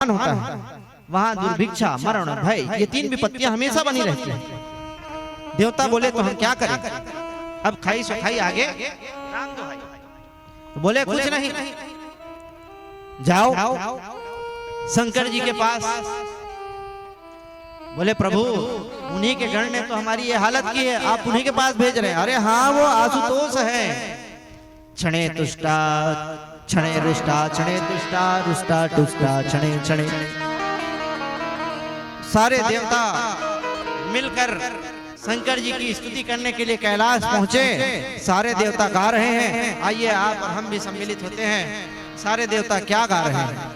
होता है वहां दुर्भिक्षा, मरण, भय, ये तीन विपत्तियां हमेशा बनी रहती है। देवता बोले तो हम क्या करें, अब खाई सो खाई, आगे तो बोले कुछ नहीं, जाओ शंकर जी के पास। बोले प्रभु उन्हीं के गण ने तो हमारी ये हालत की है, आप उन्हीं के पास भेज रहे हैं। अरे हाँ वो आशुतोष है। क्षणे तुष्टा क्षणे रुष्टा, क्षणे तुष्टा रुष्टा तुष्टा, क्षणे क्षणे। सारे देवता मिलकर शंकर जी की स्तुति करने के लिए कैलाश पहुंचे। सारे देवता गा रहे हैं, आइए आप और हम भी सम्मिलित होते हैं। सारे देवता क्या गा रहे हैं?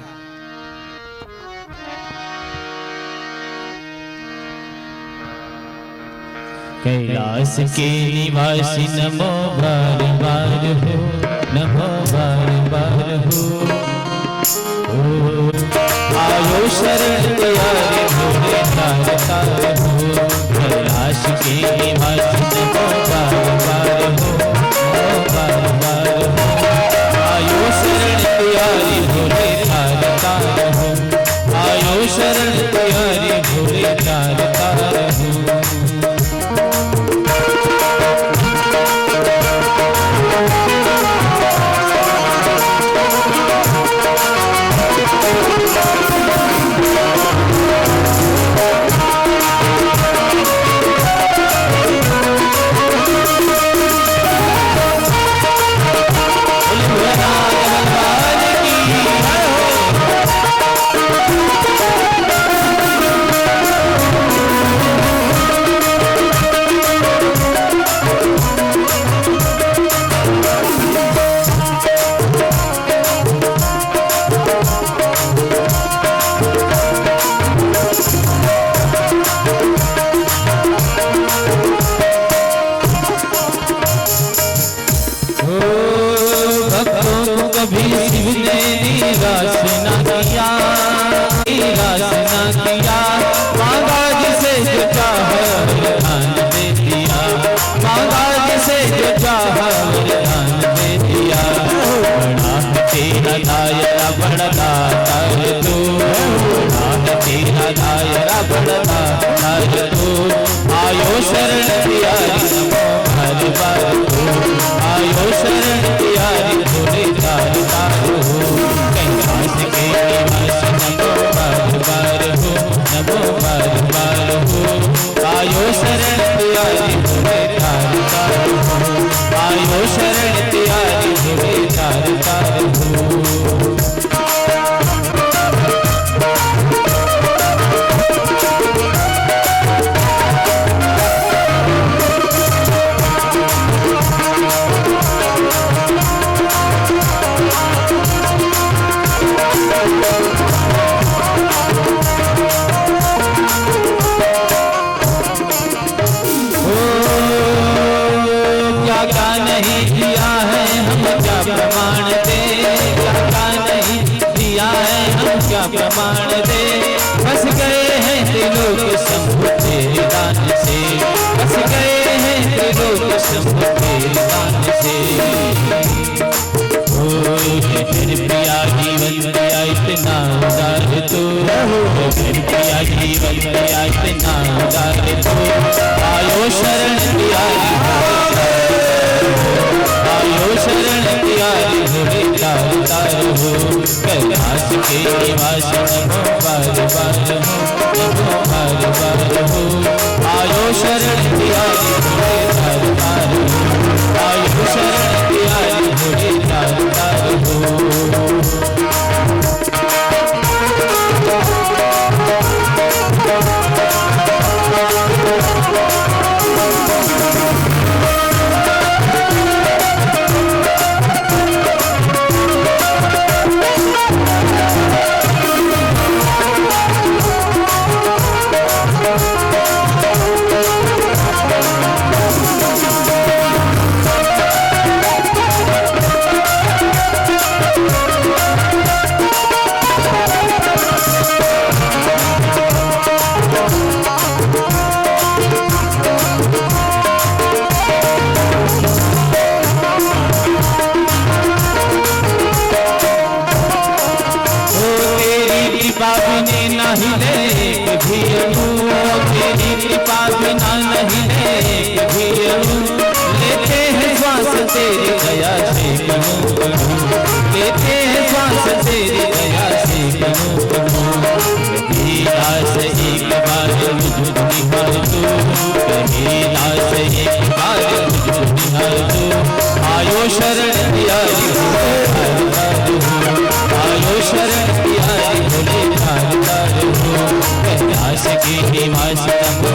कैलाश के निवासी नमो बार बार हो, नमो बार बार हो। आयो शरण प्यारे भोले तार तार हो। कैलाश के निवासी नमो बार बार हो, नमो बार बार हो। आयो शरण प्यारे भोले तार तार हो। आयो शरण प्यारे भोले तार तार हो। आयो शरण प्यारी हर बार हो। आयो शरण प्यारी भोले तार तार हो। कैलाश के निवासी नमो बार बार हो, नमो बार बार हो। आयो शरण प्यारी भोले तार तार हो। आयो शरण प्यारी भोले तार तार हो। प्रमाण दे बस गए हैं त्रिलोक शंभु तेरे दान से। बस गए हैं त्रिलोक शंभु तेरे दान से। फिर प्रिया जीवन दिया इतना उदार तू। फिर प्रिया जीवन दिया इतना उदार तू। आयो शरण प्यारी आयो शरण प्यारी भोले तार तार हो। कैलाश के निवासी नमो बार बार हो, नमो बार बार हो। आयो शरण प्यारी भोले तार तार हो। आयो शरण प्यारी भोले तार तार हो। बिना नहीं लेक भी तेरी कृपा बिना नहीं लेक भी लेते हैं श्वास तेरी दया से करूं लेते हैं श्वास तेरी दया से करूं कबीरा से एक बार मुझको निहार तू कबीरा से एक बार मुझको निहार तू आयो शरण प्यारी आयो शरण प्यारी भोले धारदार हो कैलाश के निवास नमो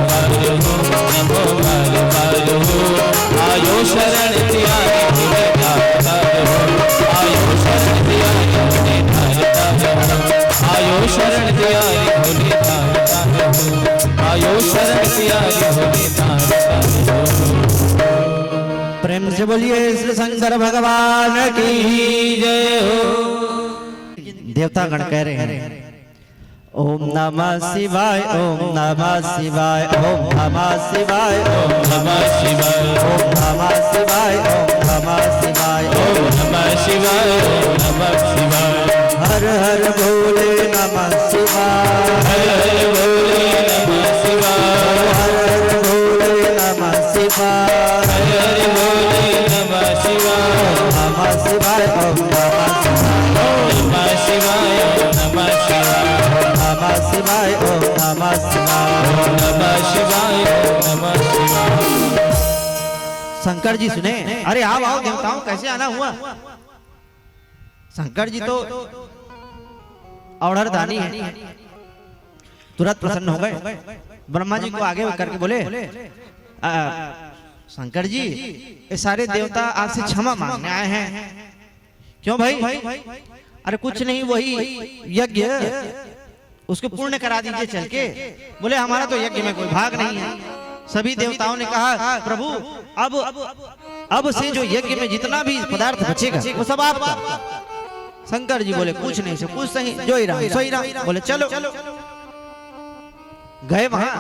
बार हो नमो बार हो आयो शरण प्यारी भोले धारदार हो आयो शरण प्यारी भोले धारदार हो आयो शरण प्यारी भोले धारदार हो आयो शरण प्यारी भोले धारदार हो। प्रेम से बोलिए श्री शंकर भगवान की जय हो। देवता गण कह रहे हैं ओम नमः शिवाय ओम नमः शिवाय ओम नमः शिवाय ओम नमः शिवाय ओम नमः शिवाय ओम नमः शिवाय ओम नमः शिवाय ओम नमः शिवाय हर हर भोले नमः शिवाय हर हर भोले नमः शिवाय हर हर भोले नमः शिवाय हर हर भोले नमः शिवाय नमः शिवाय ओम नमः शिवाय नमः शिवाय ओम नमः शिवाय ओम नमः शिवाय ओम नमः शिवाय ओम नमः शिवाय ओम नमः शिवाय। शंकर जी सुने अरे आओ आओ देवताओं कैसे आना हुआ। शंकर जी तो औढ़र दानी है तुरंत प्रसन्न हो गए ब्रह्मा जी को आगे करके बोले शंकर जी ये सारे देवता आपसे क्षमा मांगने आए हैं। क्यों भाई अरे कुछ नहीं वही यज्ञ उसको पूर्ण करा दीजिए चल के। बोले हमारा तो यज्ञ में कोई भाग नहीं है। सभी देवताओं ने कहा प्रभु अब से जो यज्ञ में जितना भी पदार्थ बचेगा वो सब आपका। शंकर जी बोले कुछ नहीं से कुछ सही जो ही रहा सही रहा। बोले चलो गए वहां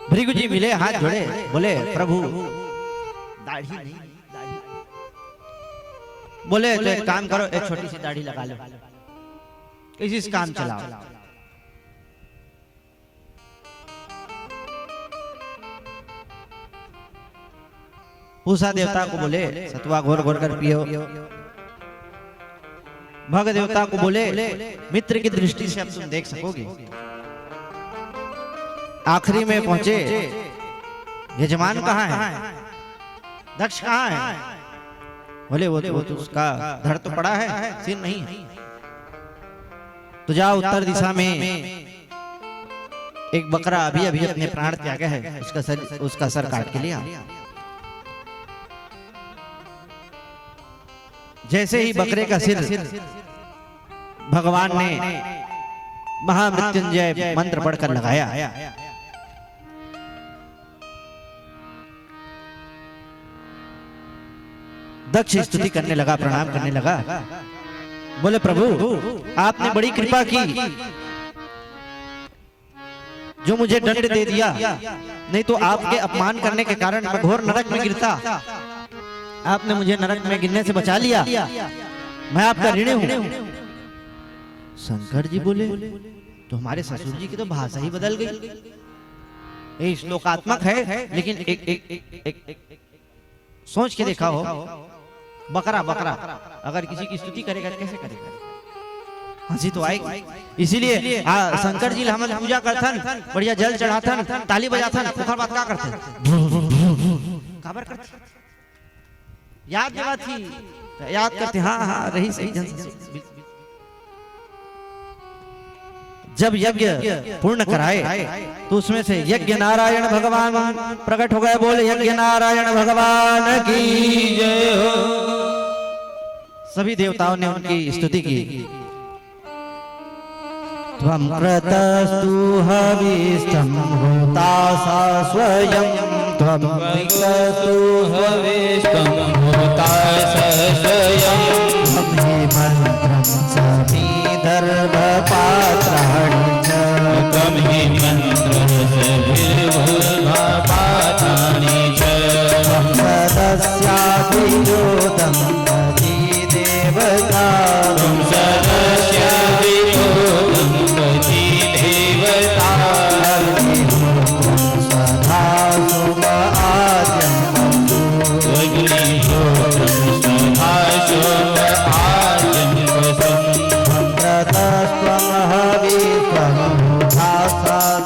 भृगु जी मिले हाथ जोड़े बोले प्रभु दाढ़ी नहीं बोले तो एक काम करो एक छोटी सी दाढ़ी लगा लो इसी से काम चलाओ। पूषा देवता को बोले सतुआ घोर घोर कर पियो। भग देवता को बोले मित्र की दृष्टि से अब तुम देख सकोगे। आखिरी में पहुंचे यजमान कहाँ है दक्ष कहाँ है। बोले वो तो उसका धड़ तो पड़ा है सिर नहीं है। तो जाओ उत्तर दिशा में एक बकरा अभी अभी अपने प्राण त्यागा है उसका सर काट के लिया। जैसे ही बकरे का सिर भगवान ने महामृत्युंजय मंत्र पढ़कर लगाया दक्ष स्तुति करने लगा प्रणाम करने लगा। बोले प्रभु आपने बड़ी कृपा की जो मुझे दंड दे दिया नहीं तो आपके अपमान करने के कारण मैं घोर नरक में गिरता। आपने मुझे नरक में गिरने से बचा लिया मैं आपका ऋणी हूं। शंकर जी बोले तो हमारे ससुर जी की तो भाषा ही बदल गई। ये श्लोकात्मक है लेकिन एक सोच के देखा हो बकरा अगर किसी की स्तुति करेगा कैसे करेगा हंसी तो आएगी। इसीलिए शंकर जी हम पूजा करथन बढ़िया जल चढ़ाथन ताली बजाथन ओकर बात का करथन खबर करथन याद देवा थी याद करते हाँ रही सही जन जब यज्ञ पूर्ण कराए तो उसमें से यज्ञ नारायण भगवान प्रकट हो गए। बोले यज्ञ नारायण भगवान की जय हो। सभी देवताओं ने उनकी स्तुति की। त्वं प्रतस्तु हविष्ठं होतासा स्वयं त्वं प्रतस्तु हविष्ठं होतासा स्वयं त्वं हि मंत्रं समीदर्भपात्राणि च त्वं हि मंत्रं समीदर्भपात्राणि च त्वं सदस्याधियोतं देवता त्वं सदस्याधियोतं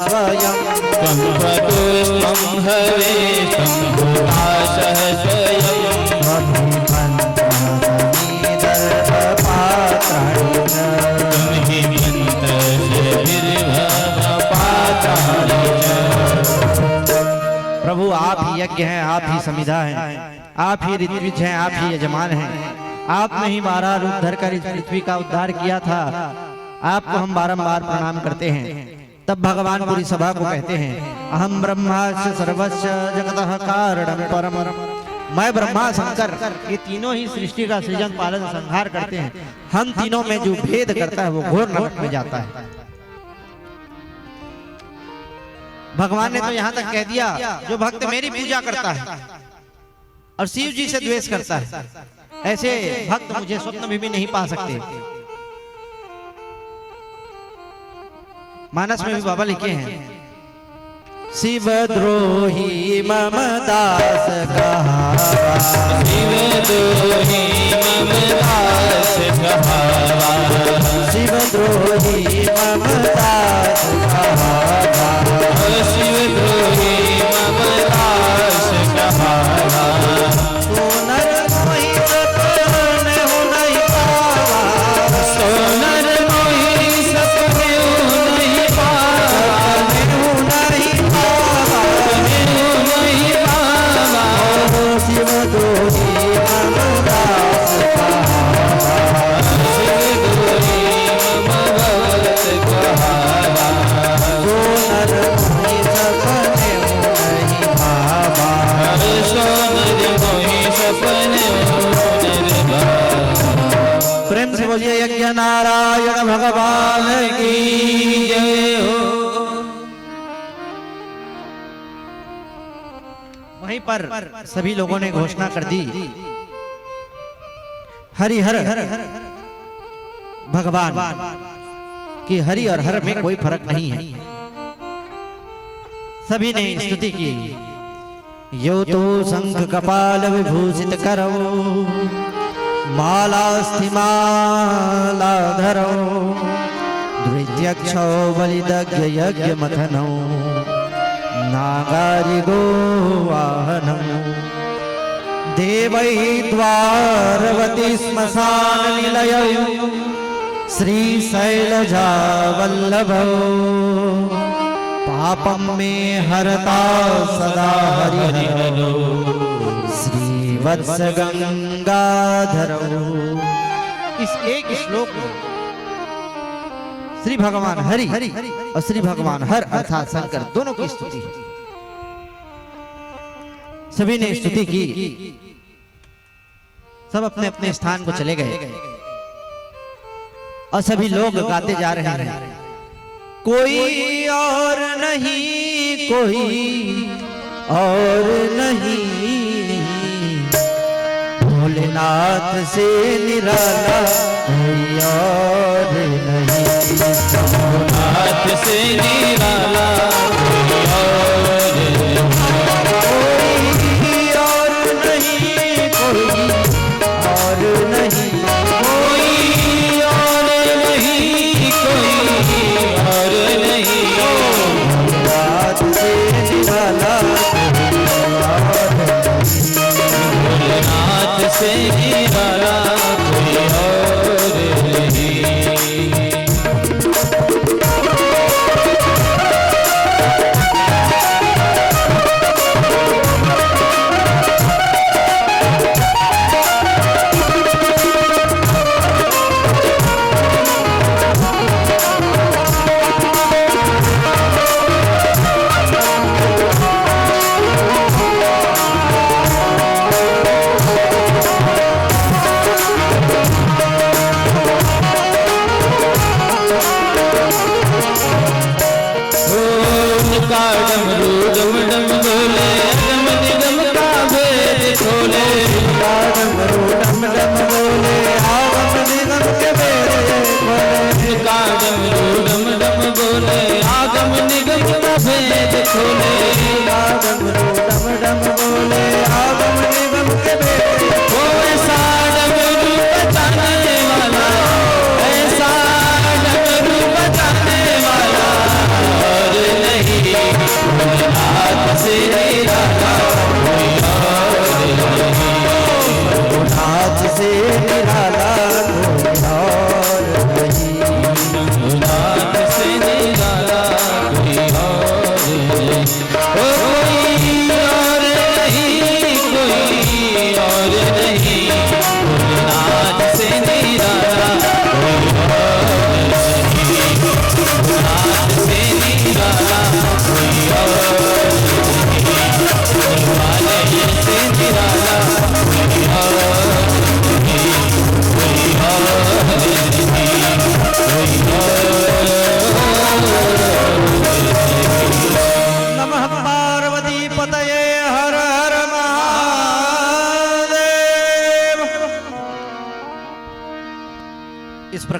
स्वयं कम्पटुष्टं हवे सम्भुदासः स्वयं प्रभु आप ही यज्ञ हैं, आप ही समिधा हैं, आप ही ऋत्विज हैं, आप ही यजमान हैं। आपने ही 12 रूप धरकर इस पृथ्वी का उद्धार किया था। आपको हम बारंबार प्रणाम करते हैं। तब भगवान पूरी सभा को कहते हैं, अहम ब्रह्मास्य सर्वस्य जगतः कारणं परम। मैं ब्रह्मा शंकर ये तीनों ही सृष्टि का सृजन पालन संहार करते हैं। हम तीनों में जो भेद करता है वो घोर नरक में जाता है। भगवान ने तो यहाँ तक कह दिया, जो भक्त मेरी पूजा करता है और शिव जी से द्वेष करता है, ऐसे भक्त मुझे स्वप्न में भी नहीं पा सकते। मानस में भी बाबा लिखे हैं, शिव द्रोही मम दास कहावा, शिव द्रोही मम दास कहावा, शिव द्रोही मम दास कहावा, शिव द्रोही मम दास कहावा। सोनर मोहि सपने हो नहीं पावा, सोनर मोहि सपने हो नहीं पावा, नहीं पावा, नहीं पावा। शिव द्रोही मम दास कहावा, शिव द्रोही मम भक्त कहावा, सोनर मोहि सपने हो नहीं पावा। सोनर मोहि सपने हो नहीं पावा। प्रेम से बोलिए यज्ञ नारायण भगवान की जय हो। वहीं पर सभी लोगों ने घोषणा कर दी, हरिहर भगवान कि हरि और हर में कोई फर्क नहीं है। सभी ने स्तुति की। यो तो शंख कपाल विभूषित करो, मालास्थिमालाधरो, द्वितीयक्षो बलिदग्ध यज्ञ मथनो, नागारिगो वाहनौ, देवै द्वारवती श्मशान निलयौ, श्रीशैलजा वल्लभौ, पापं मे हरता सदा हरिहरो, श्रीवत्स गंगाधरो। इस एक श्लोक में श्री भगवान हरि और श्री भगवान हर अर्थात शंकर दोनों की स्तुति है। सभी ने स्तुति की, सब अपने अपने स्थान को चले गए और सभी लोग गाते जा रहे हैं, कोई और नहीं, कोई और नहीं, भोलेनाथ से निराला कोई और नहीं, हाथ से निराला कोई और कोई और नहीं, कोई और नहीं, कोई और नहीं, कोई और नहीं। हाथ से निराला हाथ से निराला कोई और नहीं।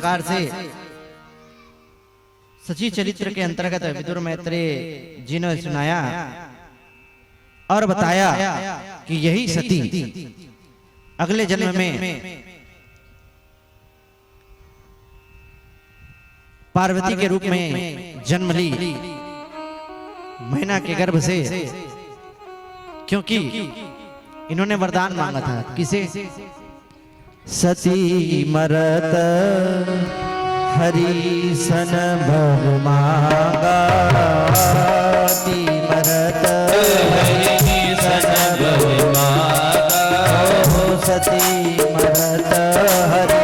प्रकार से सची चरित्र के अंतर्गत विदुर मैत्रेय जी ने सुनाया और बताया कि यही सती अगले जन्म में पार्वती के रूप में जन्म ली मैना के गर्भ से, क्योंकि इन्होंने वरदान मांगा था। किसे? सती मरत हरि सन बहु मांगा, सती मरत हरि सन बहु मांगा, सती मरत हरि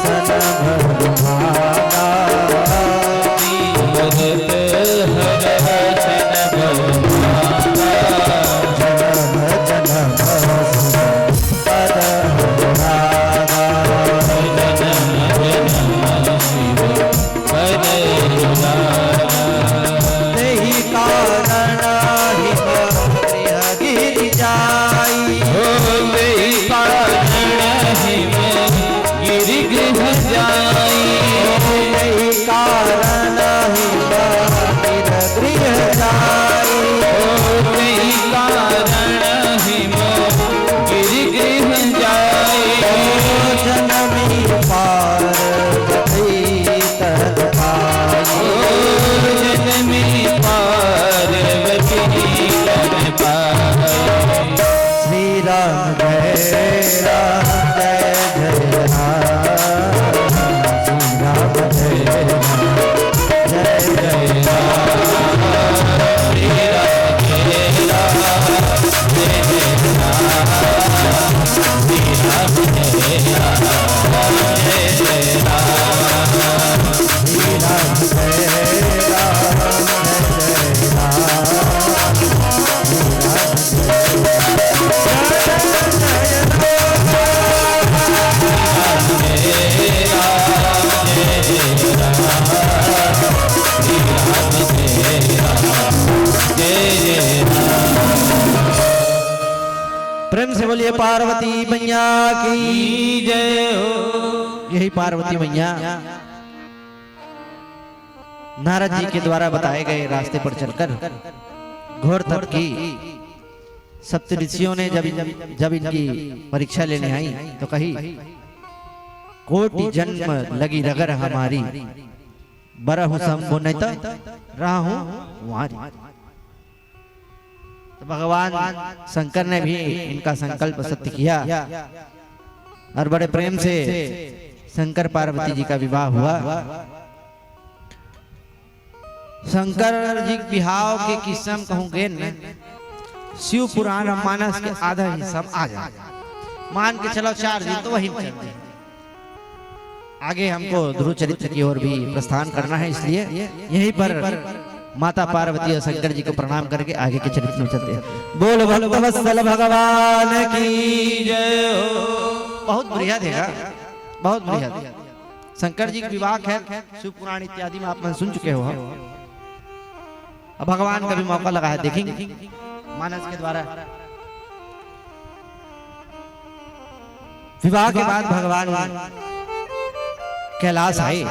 सन बहु मांगा, मरत हरि सन बहु मांगा, जन्म जन्म पद रागा, तेहि कारण हिम गृह गिरि जाई, तेहि कारण हिम गिरि गृह जाई, तेहि कारण हिम गृह जाई, तेहि कारण हिम गिरि गृह जाई, जनमी पार्वती तन पाई, जनमी पार्वती तन पाई, श्री राम जय राम जय जय राम, श्री राम जय राम जय जय राम, श्री राम जय राम जय जय राम, प्रेम से बोलिए पार्वती मैया की जय हो। यही पार्वती मैया नारद जी के द्वारा बताए गए रास्ते पर चलकर घोर तप की सप्त ऋषियों ने जब इनकी परीक्षा लेने आई तो कही, कोटि जन्म लगी रगर हमारी, बरहु संबुनित रहा हूं वारी। तो भगवान शंकर ने भी इनका संकल्प सत्य किया और बड़े प्रेम से शंकर पार्वती जी का विवाह हुआ। शंकर जी विवाह के किस्सा कहूंगे न, शिव पुराण मानस के आधा हिस्सा आ जाए, मान के चलो 4 दिन तो वही चलते हैं। आगे हमको ध्रुव चरित्र की ओर भी प्रस्थान करना है, इसलिए यहीं पर माता पार्वती और शंकर जी को प्रणाम करके आगे के चरित्र में चलते हैं। बोल भक्तवत्सल भगवान की जय हो। बहुत बढ़िया देगा, बहुत बढ़िया। शंकर जी का विवाह है शिव पुराण इत्यादि में आप सुन चुके हो। अब भगवान का भी मौका लगा है, देखेंगे मानस के द्वारा। विवाह के बाद भगवान कैलाश आए।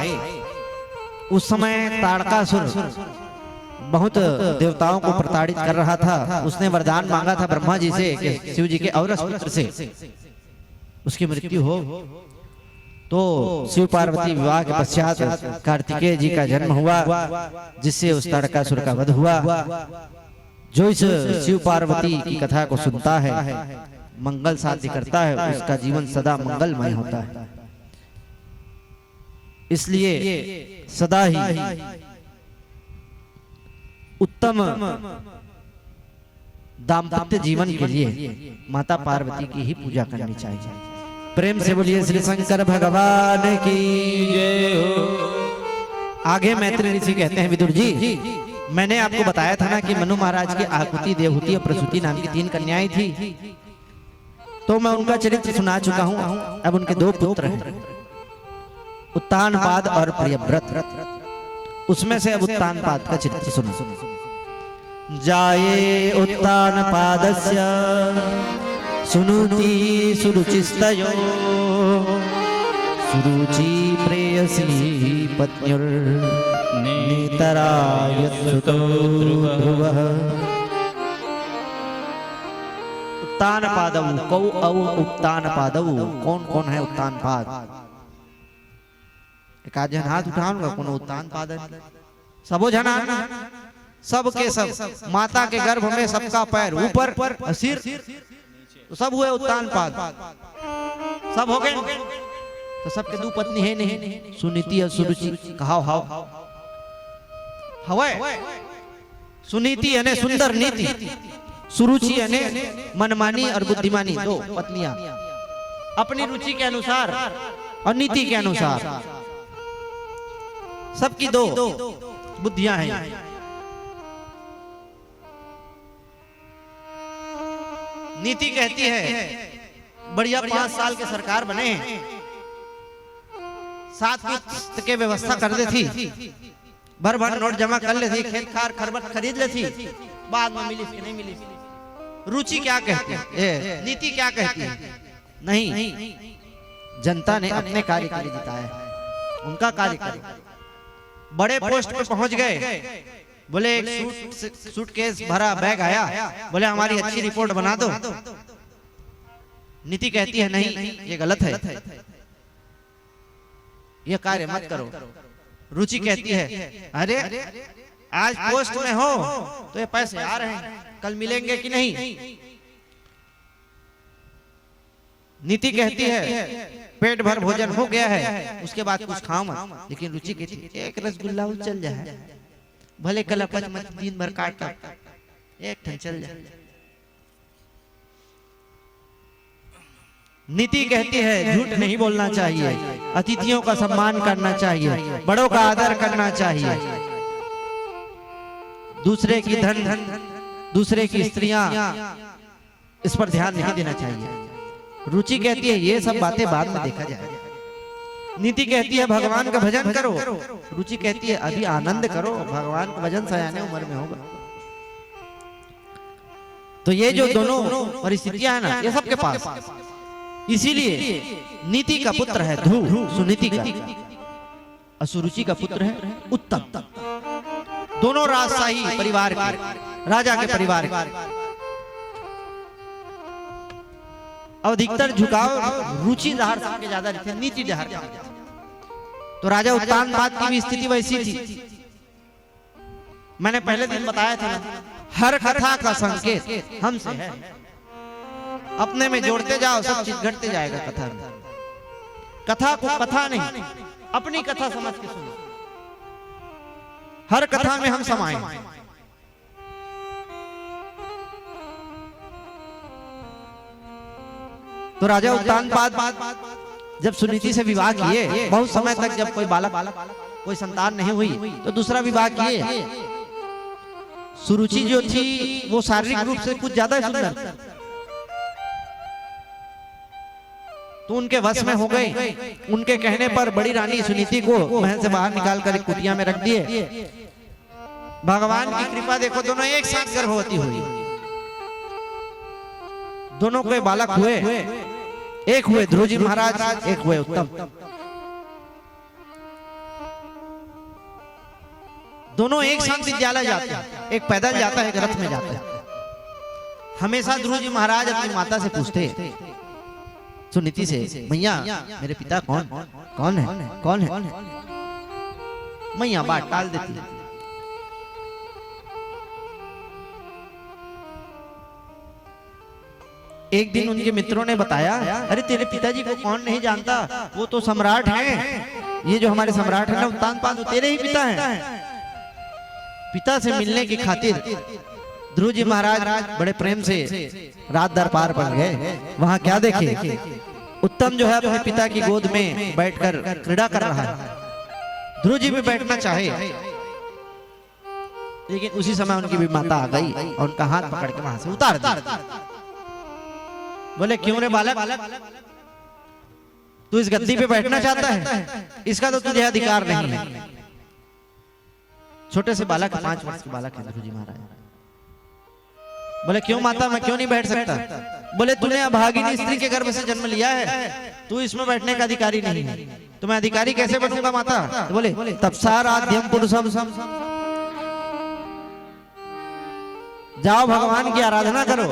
उस समय ताड़कासुर बहुत देवताओं को प्रताड़ित कर रहा था। उसने वरदान मांगा था ब्रह्मा जी से कि शिव जी के औरस पुत्र से उसकी मृत्यु हो। तो शिव पार्वती विवाह के पश्चात कार्तिकेय जी का जन्म हुआ, जिससे उस ताड़कासुर का वध हुआ। जो इस शिव पार्वती की कथा को सुनता है, मंगल साध्य करता है, उसका जीवन सदा मंगलमय होता है। इसलिए सदा ही उत्तम दाम्पत्य जीवन के लिए माता पार्वती की ही पूजा करनी चाहिए। प्रेम से बोलिए श्री शंकर भगवान की जय हो। आगे मैत्रेय ऋषि कहते हैं, विदुर जी मैंने आपको बताया था ना कि मनु महाराज की आहुति, देवहूति और प्रसूति नाम की 3 कन्याएं थी। तो मैं उनका चरित्र सुना चुका हूं। अब उनके 2 पुत्र हैं, उत्तानपाद और प्रियव्रत। उसमें से अब उत्तानपाद का चरित्र सुनो। जाये उत्तानपादस्य सुनुति सुरुचिस्तयो सुरुचि प्रेयसी पत्न्युर नेतरायत्सुतो ध्रुवः। उत्तान पादव कौ औ उत्तान पादव। कौन कौन है उत्तान पाद? एक आध जन हाथ उठाऊंगा कौन उत्तान पाद? सबो जना, सब के सब माता के गर्भ में सबका पैर ऊपर और सिर तो सब हुए उत्तान पाद। सब हो गए तो सबके दो पत्नी है नहीं, सुनीति और सुरुचि। कहाव हाव हवे सुनीति यानी सुंदर नीति, सुरुचि यानी मनमानी और बुद्धिमानी। दो पत्नियां अपनी रुचि के अनुसार और नीति के अनुसार, सबकी दो बुद्धियां हैं। नीति कहती है बढ़िया 5 साल के सरकार बने, 7 किस्त के व्यवस्था कर दे थी, भर भर नोट जमा कर ले थी, खेत खार खरबट खरीद ले थी, बाद में मिली कि नहीं मिली। रुचि क्या कहती है, नीति क्या कहती है? नहीं, जनता ने अपने कार्य के लिए जिताया है, उनका कार्य करे। बड़े पोस्ट पे पहुंच गए, बोले एक सूटकेस भरा बैग आया, बोले हमारी अच्छी रिपोर्ट बना दो। नीति कहती है नहीं, ये गलत है, ये कार्य मत करो। रुचि कहती है अरे आज पोस्ट में हो तो ये पैसे आ रहे हैं, कल मिलेंगे कि नहीं। नीति कहती है पेट भर भोजन हो गया है, उसके बाद कुछ खाओ मत। लेकिन रुचि कहती है एक रसगुल्ला चल जाए, भले कल अपच मत दिन भर काट एक ठन चल जाए। नीति कहती है झूठ नहीं बोलना चाहिए, अतिथियों का सम्मान करना चाहिए, बड़ों का आदर करना चाहिए, दूसरे की धन दूसरे की स्त्रियां इस पर ध्यान नहीं देना चाहिए। रुचि कहती है ये सब बातें बाद में देखा जाएगा। नीति कहती है भगवान का भजन करो, रुचि कहती है अभी आनंद करो, भगवान का भजन सयाने उम्र में होगा। तो ये जो दोनों परिस्थितियां है ना, ये सबके पास। इसीलिए नीति का पुत्र है ध्रुव, सुनीति का, और सुरुचि का पुत्र है उत्तम। दोनों राजशाही परिवार के, राजा के परिवार के। अधिकतर झुकाव रुचि डहार के ज्यादा रहते, नीति डहार। तो राजा उत्तान पाद की भी स्थिति वैसी थी। मैंने पहले दिन बताया था, हर कथा का संकेत हमसे है। अपने में जोड़ते जाओ, सब चीज घटते जाएगा कथा में। कथा को कथा नहीं, अपनी कथा समझ के सुनो। हर कथा में हम समाये। तो राजा उत्तान पाद जब सुनीति से विवाह किए, बहुत समय तक जब कोई बालक कोई संतान नहीं हुई, तो दूसरा विवाह किए। सुरुचि जो थी वो शारीरिक रूप से कुछ ज्यादा सुंदर, तो उनके वश में हो गए। उनके कहने पर बड़ी रानी सुनीति को महल से बाहर निकालकर एक कुटिया में रख दिए। भगवान की कृपा देखो, दोनों एक साथ गर्भवती हुई, दोनों के बालक हुए। एक हुए ध्रुव जी महाराज, एक हुए उत्तम। दोनों एक साथ विद्यालय जाते हैं, एक पैदल जाता है, एक रथ में जाता है। हमेशा ध्रुव जी महाराज अपनी माता से पूछते सुनीति से, मैया मेरे पिता कौन कौन है, कौन है? मैया बात टाल देती। एक दिन उनके मित्रों ने बताया, अरे तेरे पिताजी को कौन नहीं जानता, वो तो सम्राट हैं। ये जो हमारे सम्राट हैं ना उत्तान पाद, तेरे ही पिता हैं। पिता से मिलने की खातिर ध्रुव जी महाराज बड़े प्रेम से रात दरबार बन गए। वहां क्या देखे, उत्तम जो है अपने पिता की गोद में बैठकर क्रीड़ा कर रहा है। ध्रुव जी भी बैठना चाहे, लेकिन उसी समय उनकी भी माता आ गई और उनका हाथ पकड़ के वहां से उतार दिया। बोले क्यों रे बालक, तू इस गद्दी पे बैठना चाहता है? इसका तो तुझे अधिकार नहीं है। छोटे से बालक, 5 वर्ष के बालक है ध्रुव जी महाराज। बोले क्यों माता, मैं क्यों नहीं बैठ सकता? बोले तूने अभागिनी स्त्री के गर्भ से जन्म लिया है, तू इसमें बैठने का अधिकारी नहीं है। तो मैं अधिकारी कैसे बनूंगा माता? तो बोले तपसाराध्यम पुरुषम, जाओ भगवान की आराधना करो,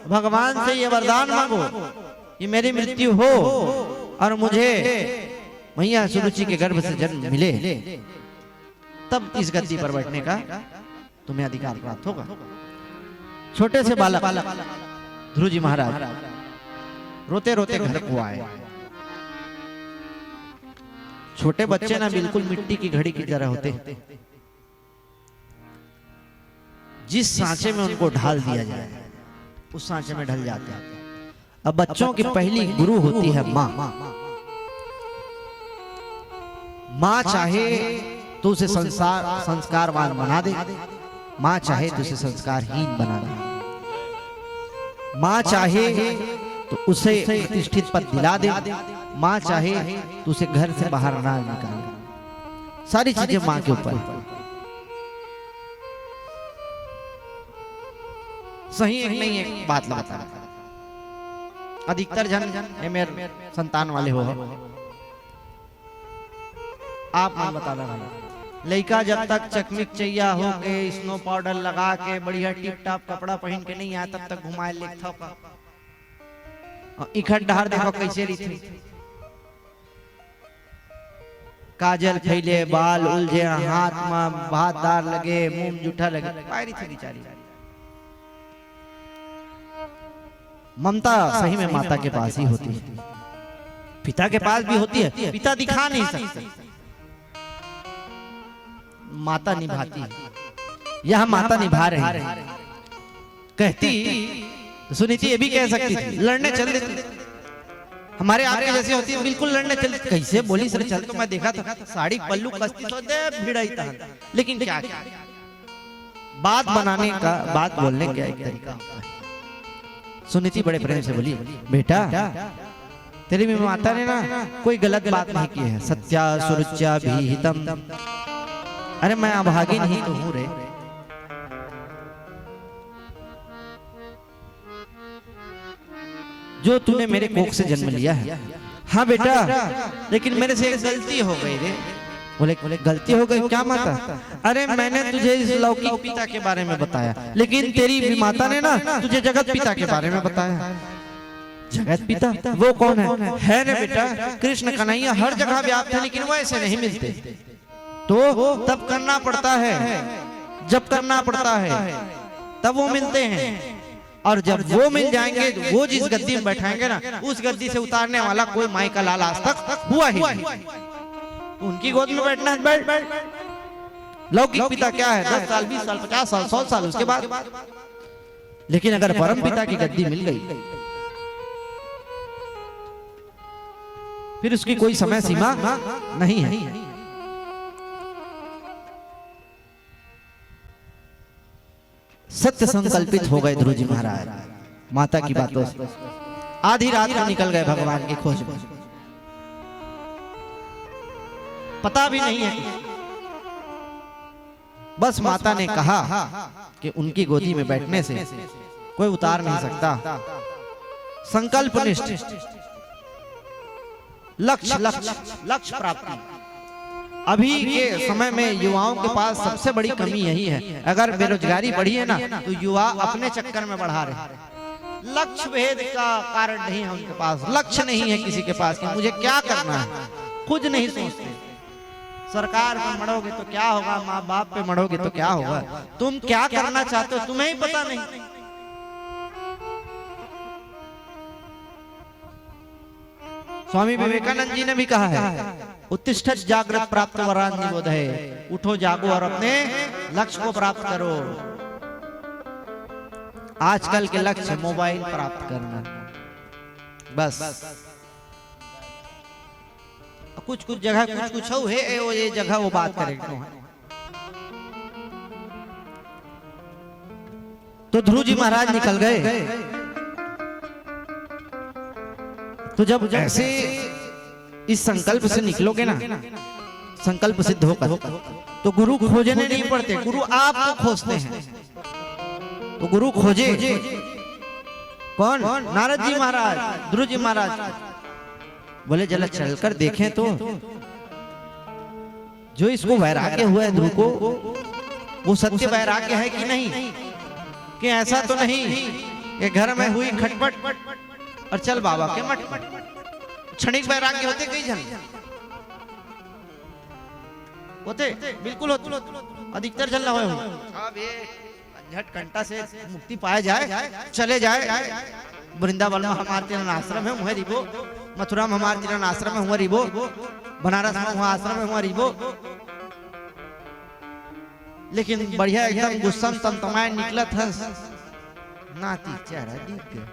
भगवान से ये वरदान मांगो कि मेरी मृत्यु हो और मुझे मैया सुरुचि के गर्भ से जन्म मिले, तब इस गद्दी पर बैठने का तुम्हें अधिकार प्राप्त होगा। छोटे से बालक ध्रुव जी महाराज रोते रोते घर को आए। छोटे बच्चे ना बिल्कुल मिट्टी की घड़ी की तरह होते, जिस सांचे में उनको ढाल दिया जाए उस सांचे में ढल जाते हैं। अब बच्चों की पहली गुरु होती है माँ। माँ चाहे तो उसे संस्कारवान बना दे, माँ चाहे तो उसे संस्कारहीन बना दे, माँ चाहे तो उसे प्रतिष्ठित पद दिला दे, माँ चाहे तो उसे घर से बाहर ना निकाले। सारी चीजें माँ के ऊपर। सही एक नहीं एक बात लगाता है, अधिकतर जन मेरे संतान वाले हो, आप मन बता रहा लड़का जब तक चकमिक चैया हो के स्नो पाउडर लगा के बढ़िया टिप टाप कपड़ा पहन के नहीं आया तब तक घुमाए लेता इकट्ठा देखो कैसे रही थी, काजल फैले, बाल उलझे, हाथ में भातदार लगे, मुंह जूठा लगे, पायरी थी बेचारी। ममता सही में माता के पास ही होती है, पिता के पास भी होती है, पिता दिखा नहीं सकते, माता निभाती है। यह माता निभा रही है। कहती सुनीति ये भी कह सकती थी लड़ने चल देती, हमारे आपके जैसे होती है बिल्कुल लड़ने चल। कैसे बोली सर चल, तो मैं देखा था साड़ी पल्लू कसती तो दे भिड़ाई था, लेकिन क्या बात बनाने का, बात बोलने का एक तरीका होता है। सुनीति बड़े प्रेम से बोली बेटा तेरी भी माता ने ना कोई गलत बात नहीं की है, सत्या सुरुच्या भीहितम। अरे मैं अभागी नहीं तो हूं रे, जो तूने मेरे कोख से जन्म लिया है। हाँ बेटा लेकिन मेरे से एक गलती हो गई रे। बोले गलती हो गई क्या माता? अरे मैंने तुझे इस लौकिक पिता के बारे में बताया, लेकिन तेरी भी माता ने ना तुझे जगत पिता के बारे में बताया। जगत पिता वो कौन है ना बेटा? कृष्ण कन्हैया हर जगह व्याप्त है, लेकिन वो ऐसे नहीं मिलते, तो तब करना पड़ता है, जब करना पड़ता है तब वो मिलते हैं। और जब वो मिल जाएंगे, वो जिस गद्दी में बैठाएंगे ना, उस गद्दी से उतारने वाला कोई माई का लाल आज तक हुआ ही नहीं। उनकी गोद में बैठना है, बैठ। लौकिक पिता क्या है? 10 साल 20 साल 50 साल 100 साल उसके बाद। लेकिन अगर परम पिता की गद्दी मिल गई फिर उसकी कोई समय सीमा नहीं है। सत्य संकल्पित हो गए ध्रुव जी महाराज माता की बातों से। आधी रात में निकल गए भगवान की खोज में, पता भी नहीं है, बस माता ने कहा कि उनकी गोदी में बैठने से कोई उतार नहीं सकता। संकल्पनिष्ठ, लक्ष्य प्राप्ति। अभी के समय में युवाओं के पास सबसे बड़ी कमी यही है, अगर बेरोजगारी बढ़ी है ना तो युवा अपने चक्कर में बढ़ा रहे हैं। लक्ष्य भेद का कारण नहीं है उनके पास, लक्ष्य नहीं है किसी के पास कि मुझे क्या करना है, खुद नहीं सोचते। सरकार पे मरोगे तो क्या होगा, माँ बाप पे मरोगे तो क्या होगा, तुम क्या करना चाहते हो तुम्हें ही पता नहीं। स्वामी विवेकानंद जी ने भी कहा है उत्तिष्ठत जागृत प्राप्त वरान निबोधये, उठो जागो और अपने लक्ष्य को प्राप्त करो। आजकल के लक्ष्य मोबाइल प्राप्त करना, बस। कुछ जगह कुछ है वो ये जगह वो बात करेंगे। तो ध्रुव जी महाराज निकल गए। तो जब ऐसे इस संकल्प से निकलोगे ना, संकल्प सिद्ध होकर, तो गुरु खोजने नहीं पड़ते, गुरु आपको खोजते हैं। तो गुरु खोजे कौन? नारद जी महाराज, ध्रुव जी महाराज। बोले जरा चलकर देखें तो जो इसको वैराग्य हुआ है ध्रुव को, वो सत्य वैराग्य है कि नहीं, कि ऐसा तो नहीं कि घर में हुई खटपट और चल बाबा के मठ। क्षणिक वैराग्य होते कई जन होते, बिल्कुल होते, अधिकतर जन हुए अब ये झट कंटा से मुक्ति पाया जाए, चले जाए वृंदावन में हमारे तीन आश्रम है वहाँ रिबो, मथुरा में हमारे तीन आश्रम है वहाँ रिबो, बनारस में वहाँ आश्रम है वहाँ रिबो। लेकिन बढ़िया एकदम गुस्सम तमतमाए निकला था नाती चेहरा दिख गया,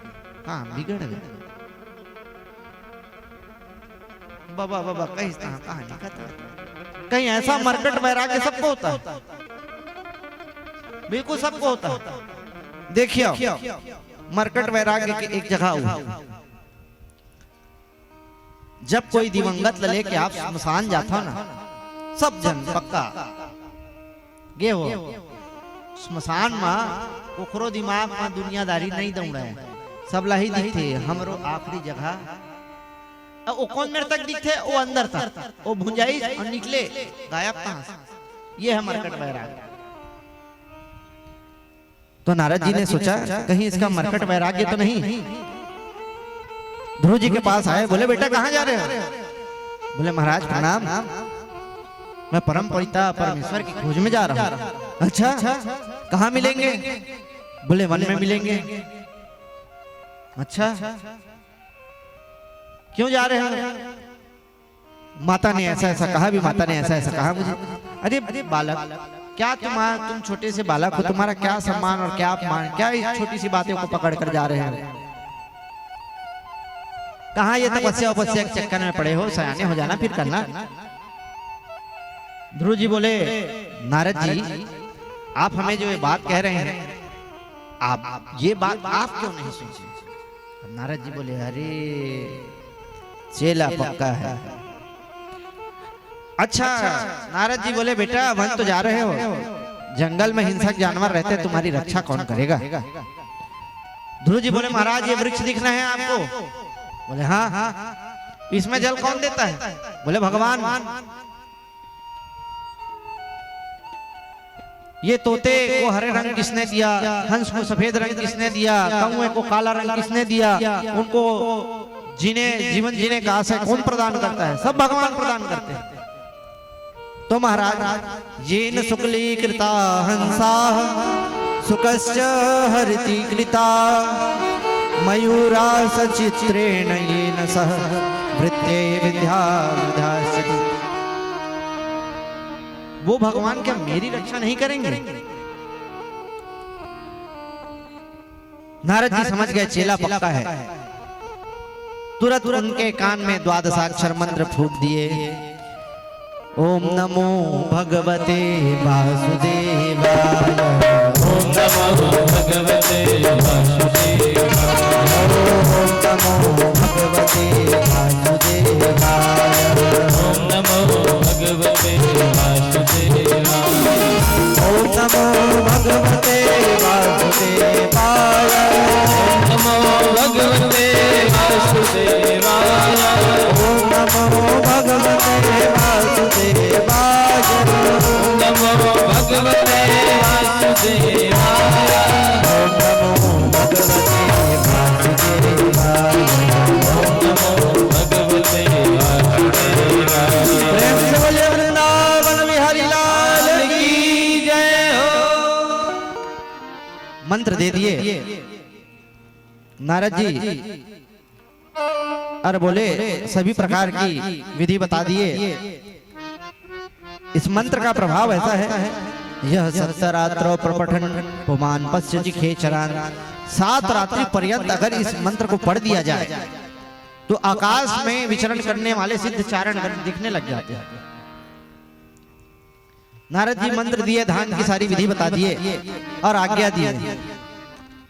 काम बिगड़ गया। बाबा बाबा कहीं कहानी खत्म। कहीं ऐसा मरकट वैराग्य सबको होता है, बिल्कुल सबको होता है। देखिए मरकट वैराग्य की एक जगह हुआ, जब कोई दिवंगत लेके आप स्मशान जाता हो ना, सब जन पक्का गे हो स्मशान में ओकरो दिमाग में दुनियादारी नहीं दौड़ है, सब लही दिखते हमरो आखिरी जगह। वो कौन मेरे तक दिखते, वो अंदर था, वो भुंजाई और निकले गायब कहां से। ये है मरकट वैराग्य। तो नारद जी ने सोचा कहीं इसका मरकट वैराग्य तो नहीं। ध्रुव जी के पास आए, बोले बेटा कहाँ जा रहे हो? बोले महाराज प्रणाम, मैं परम पिता परमेश्वर की खोज में जा रहा हूँ। अच्छा कहाँ मिलेंगे? बोले वन में मिलेंगे। अच्छा क्यों जा रहे हैं? माता ने ऐसा ऐसा कहा, भी माता ने ऐसा ऐसा कहा मुझे। अरे बालक क्या तुम छोटे से बालक हो, तुम्हारा क्या सम्मान और क्या अपमान, क्या इस छोटी सी बातों को पकड़ कर जा रहे हैं? कहाँ ये तपस्या उपस्या के चक्कर में पड़े हो, सयाने हो जाना फिर करना। ध्रुव जी बोले नारद जी आप हमें जो ये बात कह रहे हैं, आप ये बात आप क्यों नहीं सोचे? नारद जी बोले अरे चेला पक्का है। अच्छा नारद जी बोले बेटा वन तो जा रहे हो, जंगल में हिंसक जानवर रहते, तुम्हारी रक्षा कौन करेगा? ध्रुव जी बोले महाराज ये वृक्ष दिख रहे हैं आपको? बोले हाँ। इसमें जल कौन देता है? बोले भगवान। ये तोते को हरे रंग किसने दिया, हंस को सफेद रंग किसने दिया, कौवे को काला रंग किसने दिया, उनको जीवन जीने का आशय कौन प्रदान करता है? सब भगवान प्रदान करते हैं। तो महाराज ये न शुक्ली कृता हंसा सुकश्च हरिति कृता मयूरा सचित्रेण ये न सह वृत्ते विद्या विद्यास्ति। वो भगवान क्या मेरी रक्षा नहीं करेंगे? नारद जी समझ गए चेला पक्का है। तुरंत उनके कान में द्वादशाक्षर मंत्र फूंक दिए। ओम नमो भगवते वासुदेवाय, ओम नमो भगवते वासुदेवाय, ओम नमो भगवते वासुदेवाय, ओम नमो भगवते वासुदेवाय, ओम नमो भगवते वासुदेवाय, ओम नमो भगवते वासुदेवाय, ओम नमो भगवते वासुदेवाय, ओम नमो भगवते वासुदेवाय, ओम नमो भगवते वासुदेवाय, ओम नमो भगवते वासुदेवाय। प्रेम से बोलिए वृंदावन बिहारी लाल की जय हो। मंत्र दे दिए नारद जी और बोले सभी प्रकार की विधि बता दिए। इस मंत्र का प्रभाव ऐसा है, यह सप्तरात्रो प्रपठन पुमान पश्य खेचरान, 7 रात्रि पर्यंत अगर इस मंत्र को पढ़ दिया जाए तो आकाश में विचरण करने वाले सिद्ध चारण दिखने लग जाते हैं। नारद जी मंत्र दिए, धान की सारी विधि बता दिए और आज्ञा दिए।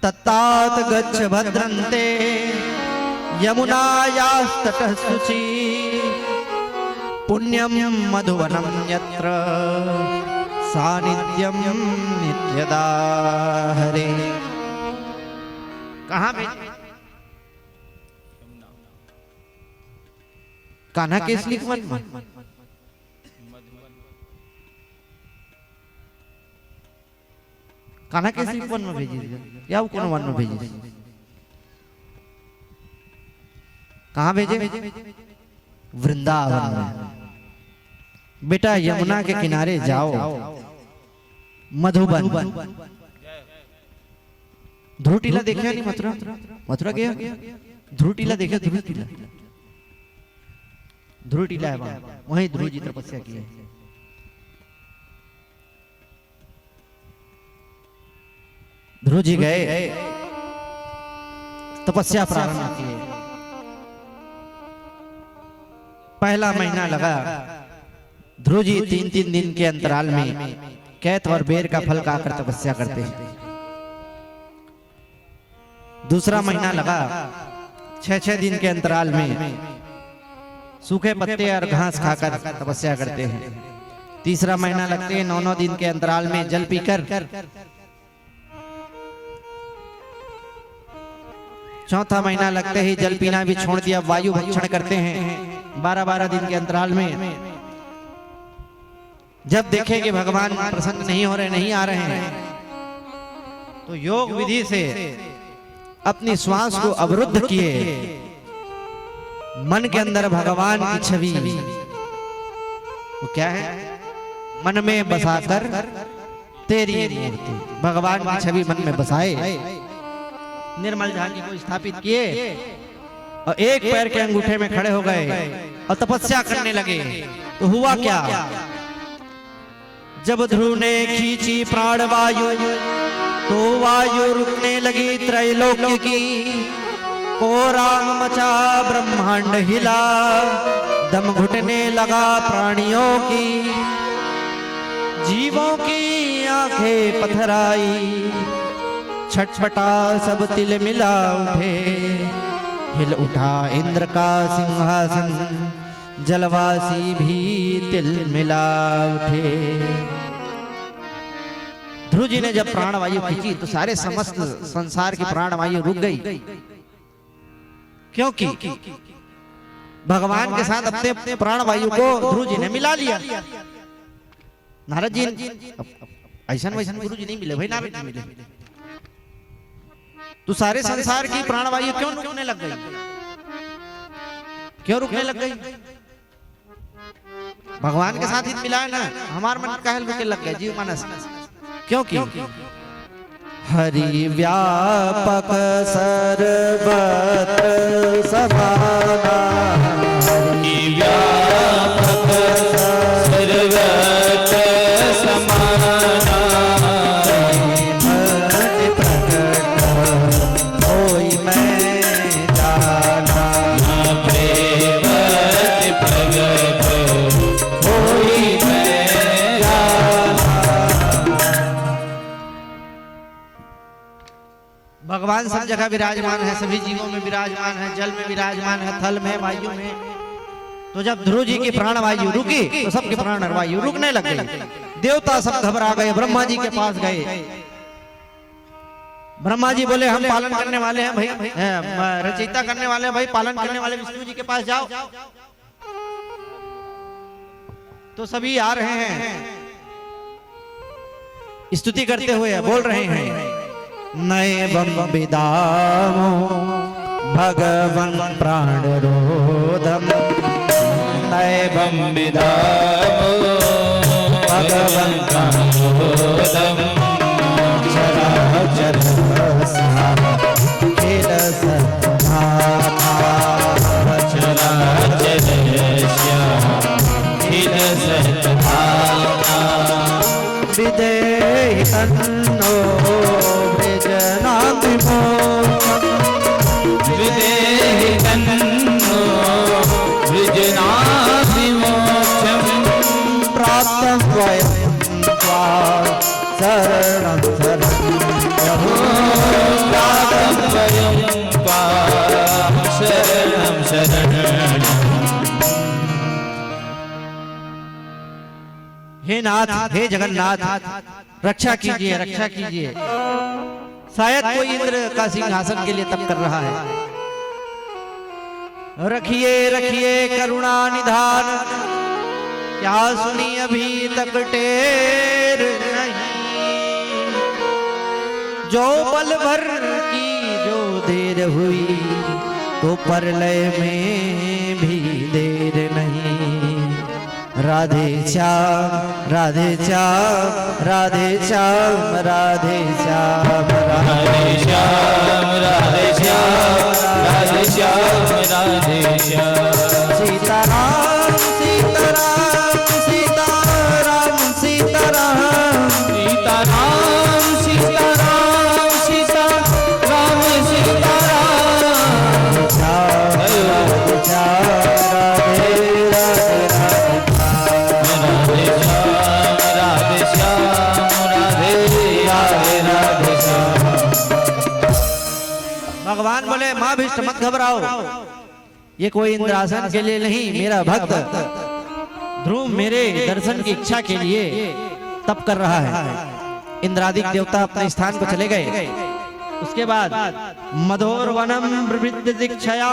तत्तात गच्छ भद्रन्ते यमुनायास्ततः शुचि, पुण्यम मधुवनम यत्र सानिध्यम नित्यदा हरे। कहाँ पे? कान्हा केसरी वन में कान्हा केसरी वन में भेजी या वो कौन वन में भेजी? कहाँ भेजे? वृंदावन में। बेटा यमुना के किनारे जाओ, मधुबन। ध्रुव टीला देखे नहीं? मथुरा, मथुरा गया? ध्रुव टीला देखे? ध्रुव टीला, ध्रुव टीला है वहां, वहीं ध्रुव जी तपस्या की है। ध्रुव जी गए, तपस्या प्रारंभ की। पहला महीना लगा। ध्रुव जी 3-3 दिन के अंतराल में कैत और बेर का फल खाकर तपस्या करते हैं। दूसरा महीना लगा, 6-6 दिन के अंतराल में सूखे पत्ते और घास खाकर तपस्या करते हैं। तीसरा महीना लगते हैं 9-9 दिन के अंतराल में जल पीकर। चौथा महीना लगते ही जल पीना भी छोड़ दिया, वायु भक्षण करते हैं 12-12 दिन के अंतराल में। जब देखे कि भगवान प्रसन्न नहीं हो रहे, नहीं आ रहे हैं, तो योग विधि से अपनी श्वास को अवरुद्ध किए, मन के अंदर भगवान की छवि, वो क्या है, मन में बसाकर तेरी मूर्ति, भगवान की छवि मन में बसाए, निर्मल झांकी को स्थापित किए और एक पैर के अंगूठे में खड़े हो गए और तपस्या करने लगे। तो हुआ क्या? जब ध्रुव ने खींची प्राण वायु, तो वायु रुकने लगी त्रैलोक्य की, कोरांग मचा ब्रह्मांड हिला, दम घुटने लगा प्राणियों की, जीवों की आंखें पथराई, छटपटा सब तिल मिला उठे, हिल उठा इंद्र का सिंहासन, जलवासी भी तिल मिला उठे। ध्रुव जी ने जब प्राणवायु खींची तो सारे समस्त संसार की प्राणवायु रुक गई, क्योंकि भगवान के साथ अपने प्राणवायु को ध्रुव जी ने मिला लिया। नारद जी ऐसा वैसा गुरु जी नहीं मिले भाई, नारद जी मिले। तो सारे संसार की प्राणवायु क्यों रुकने लग गई? क्यों रुकने लग गई? भगवान के साथ ही मिला है ना, हमारे मन का हल रुकने लग गया जीव मानस। क्योंकि हरि व्यापक सर्वत्र समाना, हरि व्यापक सर्वत्र समाना, भगवान सब जगह विराजमान है, सभी जीवों में विराजमान है, जल में विराजमान है, थल में, वायु में। तो जब ध्रुव जी की प्राणवायु रुकी तो सबकी प्राणवायु रुकने लग गई। देवता सब घबरा गए, ब्रह्मा जी के पास गए। ब्रह्मा जी बोले हम पालन करने वाले हैं भाई, रचयिता करने वाले हैं भाई, पालन करने वाले विष्णु जी के पास जाओ। तो सभी आ रहे हैं, स्तुति करते हुए बोल रहे हैं, नैवं विदामो भगवन् प्राणरोधम्, नैवं विदामो भगवन् प्राणरोधम्, चराचर खेल सत्माता, चराचर खेल सत्माता, विदेहि तन्नो विदेहि तन्नो वृजनाभिमोक्षम्, प्राप्तं वयं त्वा शरणं शरणं, प्राप्तं वयं त्वा शरणं शरणं। हे नाथ, हे जगन्नाथ, रक्षा कीजिए, रक्षा कीजिए। शायद कोई इंद्र का सिंहासन के लिए तप कर रहा है। रखिए रखिए करुणा निधान, क्या सुनी अभी तक टेर नहीं। जो पल भर की जो देर हुई, तो परलय में भी देर नहीं। राधे श्याम राधे श्याम राधे श्याम राधे श्याम राधे श्याम राधे श्याम राधे श्याम राधे श्याम। सीताराम सीताराम सीताराम सीताराम सीताराम सीताराम सीताराम सीताराम। राधे श्याम राधे राधे श्याम राधे राधे राधे श्याम। भगवान बोले माँ भीष्ट मत घबराओ, ये कोई इंद्रासन के लिए नहीं, मेरा भक्त ध्रुव मेरे दर्शन की इच्छा के लिए तप कर रहा है। इंद्रादिक देवता अपने स्थान को चले गए। उसके बाद मधुर वनम दीक्षायां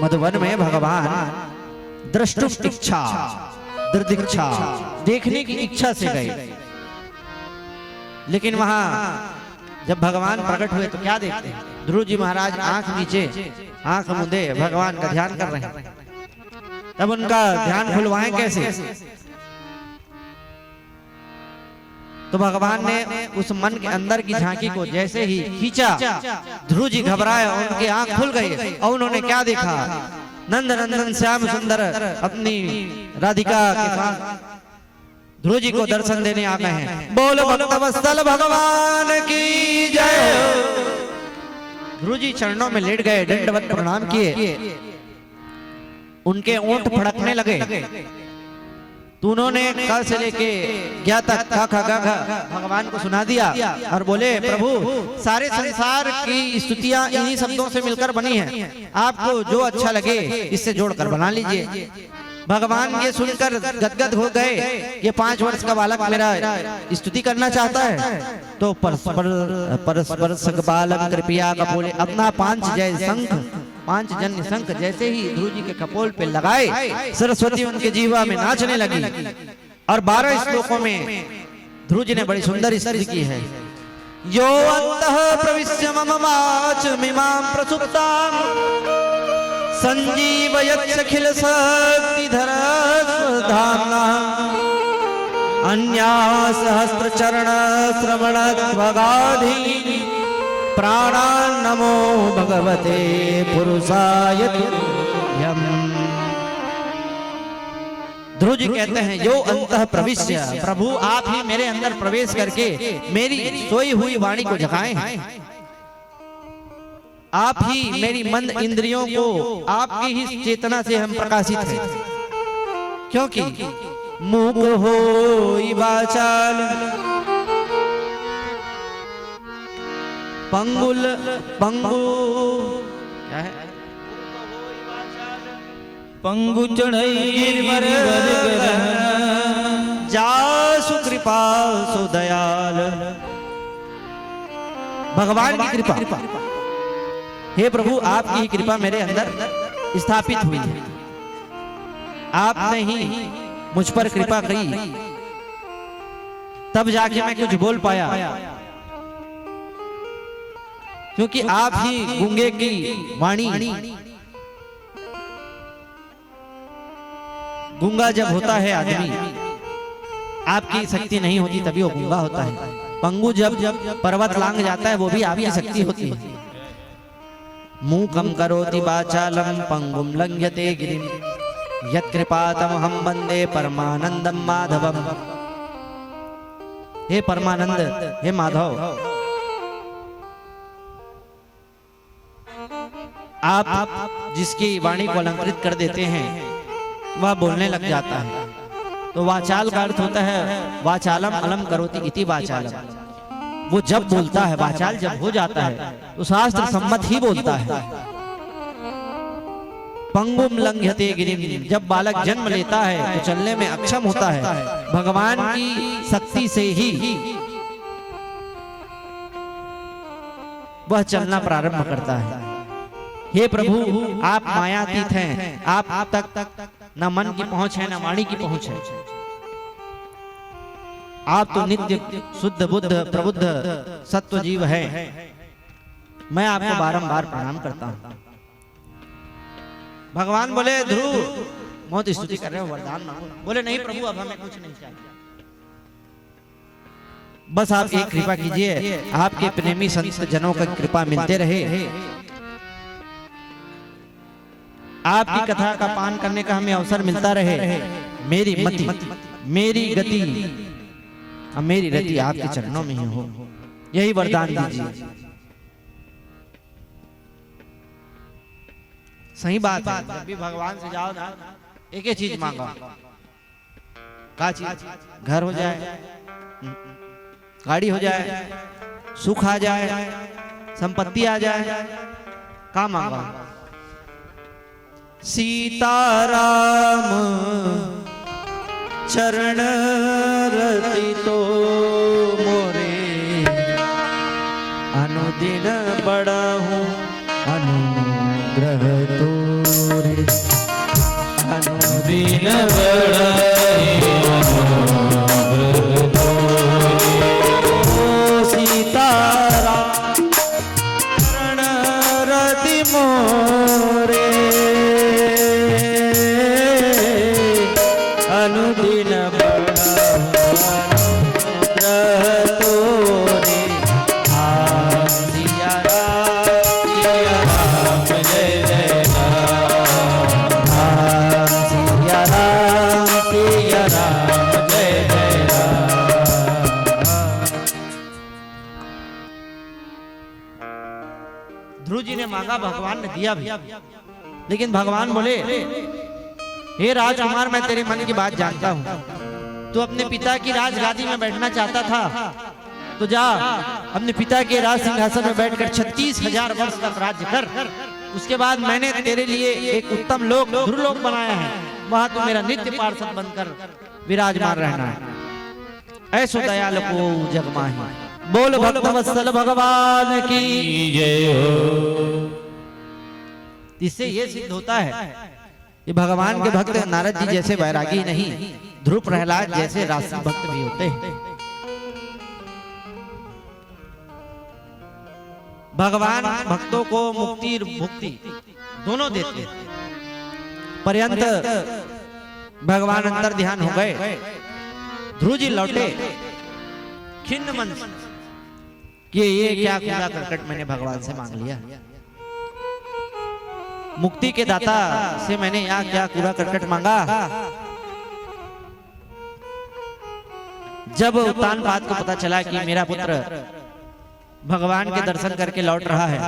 मधुवन में भगवान द्रष्टुम इच्छा दृदिक्षा देखने की इच्छा से गए। लेकिन वहां जब भगवान प्रकट हुए तो क्या देखते हैं? ध्रुव जी महाराज आंख नीचे आंख मुंदे भगवान का ध्यान कर रहे हैं। तब उनका ध्यान खुलवाएं कैसे? तो भगवान ने उस मन के अंदर की झांकी को जैसे ही खींचा, ध्रुव जी घबराए और उनकी आंख खुल गई। और उन्होंने क्या देखा? नंद नंदन श्याम सुंदर अपनी राधिका के साथ ध्रुव जी को दर्शन देने आ गए हैं। बोल भक्तवत्सल भगवान की जय। ध्रुव जी चरणों में लेट गए, दंडवत प्रणाम किए। उनके ओंठ फड़कने लगे। तो उन्होंने क से लेके ज्ञा तक ख ख ग घ भगवान को सुना दिया और बोले प्रभु सारे संसार की स्तुतियां इन्हीं शब्दों से मिलकर बनी हैं, आपको जो अच्छा लगे इससे जोड़कर बना लीजिए। भगवान ये सुनकर गदगद हो गए। ये 5 वर्ष का बालक मेरा स्तुति करना चाहता है। तो परस्पर संग बालक कृपया कपोले अपना 5 जय शंख 5 जन्य शंख जैसे ही ध्रुव जी के कपोल पे लगाए, सरस्वती उनके जीवा में नाचने लगी। और 12 श्लोकों में ध्रुव जी ने बड़ी सुंदर स्तुति की है। यो अंतः प्रविश्य मम वाचमिमां प्रसुप्तां संजीवयत्यखिल शक्तिधर स्वधाम्ना अन्या सहस्र चरण श्रवण त्वगाधीनि प्राणान् नमो भगवते पुरुषाय तुभ्यम्। ध्रुव जी कहते हैं यो अंतः प्रविश्य, प्रभु आप ही मेरे अंदर प्रवेश करके मेरी सोई हुई वाणी को जगाए हैं। आप ही मेरी मंद इंद्रियों को आपकी ही चेतना से हम प्रकाशित हैं। क्योंकि मूक हो वाचाल पंगु क्या है? पंगु चढ़ई जासु कृपा सो दयाल। भगवान की कृपा, हे प्रभु आपकी कृपा मेरे अंदर स्थापित हुई है। आपने ही मुझ पर कृपा करी, तब जाके मैं कुछ बोल पाया। क्योंकि आप ही गूंगे की वाणी, गूंगा जब होता है आदमी, आपकी शक्ति नहीं होती तभी वो गूंगा होता है। पंगु जब पर्वत लांग जाता है वो भी आपकी शक्ति होती है। मूकं करोति वाचालं पंगुं लंघ्यते गिरिं यत्कृपातमहं वन्दे परमानंदं माधवम। हे परमानंद, हे माधव, आप जिसकी वाणी को अलंकृत कर देते हैं वह बोलने लग जाता है। तो वाचाल का अर्थ होता है वाचालम अलम करोति इति वाचालम। वो जब बोलता है, वाचाल जब हो जाता है तो शास्त्र सम्मत ही बोलता है। पंगुम लंघ्यते गिरिम, जब बालक जन्म लेता है तो चलने में अक्षम होता है। भगवान की शक्ति से ही वह चलना प्रारंभ करता है। हे प्रभु आप मायातीत हैं, आप तक न मन की पहुंच है न वाणी की पहुंच है। आप तो नित्य शुद्ध बुद्ध प्रबुद्ध सत्व जीव है। मैं आपको बारंबार प्रणाम करता हूं। भगवान बोले ध्रुव बहुत स्तुति कर रहे हो, वरदान मांगो। बोले नहीं प्रभु अब हमें कुछ नहीं चाहिए, बस आप एक कृपा कीजिए, आपके प्रेमी संत जनों का कृपा मिलते रहे, आपकी कथा का पान करने का हमें अवसर मिलता रहे, मेरी मति मेरी गति और मेरी रति आपके चरणों में ही हो, यही वरदान दीजिए। सही बात है, जब भी भगवान से जाओ ना एक ही चीज मांगो। क्या चीज? घर हो जाए, गाड़ी हो जाए, सुख आ जाए, संपत्ति आ जाए, क्या मांगो? सीताराम चरण रति तो मोरे, अनुदिन बड़ा हूँ अनुग्रह तोरे, अनुदिन बड़ा अनुग्रह तोरे। ओ सीताराम चरण रति मोरे, अनुदिन बड़ा अनुग्रह तोरे। सिया राम जय जय राम, सिया राम सिया राम जय जय राम। ध्रुव जी ने मांगा, भगवान ने दिया भी, लेकिन भगवान बोले हे राजकुमार मैं तेरे मन की बात जानता हूँ, तू अपने पिता की राजगादी में बैठना चाहता था तो जा अपने पिता के राज सिंहासन में बैठकर 36,000 वर्ष तक राज्य कर। उसके बाद मैंने तेरे लिए एक उत्तम लोक ध्रुवलोक बनाया है, वहां तू मेरा नित्य पार्षद बनकर विराजमान रहना है। ऐसो दयाल को जग माही, बोल भक्त वत्सल भगवान की जय हो। इससे ये सिद्ध होता है कि भगवान के भक्त नारद जी जैसे वैरागी नहीं, ध्रुव प्रहलाद जैसे राशि भक्त भी होते हैं। भगवान भक्तों को मुक्ति और भुक्ति दोनों देते हैं। पर्यंत भगवान अंतर ध्यान हो गए, ध्रुव जी लौटे खिन्न मन कि ये क्या कूड़ा करकट मैंने भगवान से मांग लिया, मुक्ति के दाता से मैंने यहाँ क्या कूड़ा करकट मांगा। जब उत्तान पाद को पता चला कि मेरा पुत्र भगवान के दर्शन करके लौट रहा है,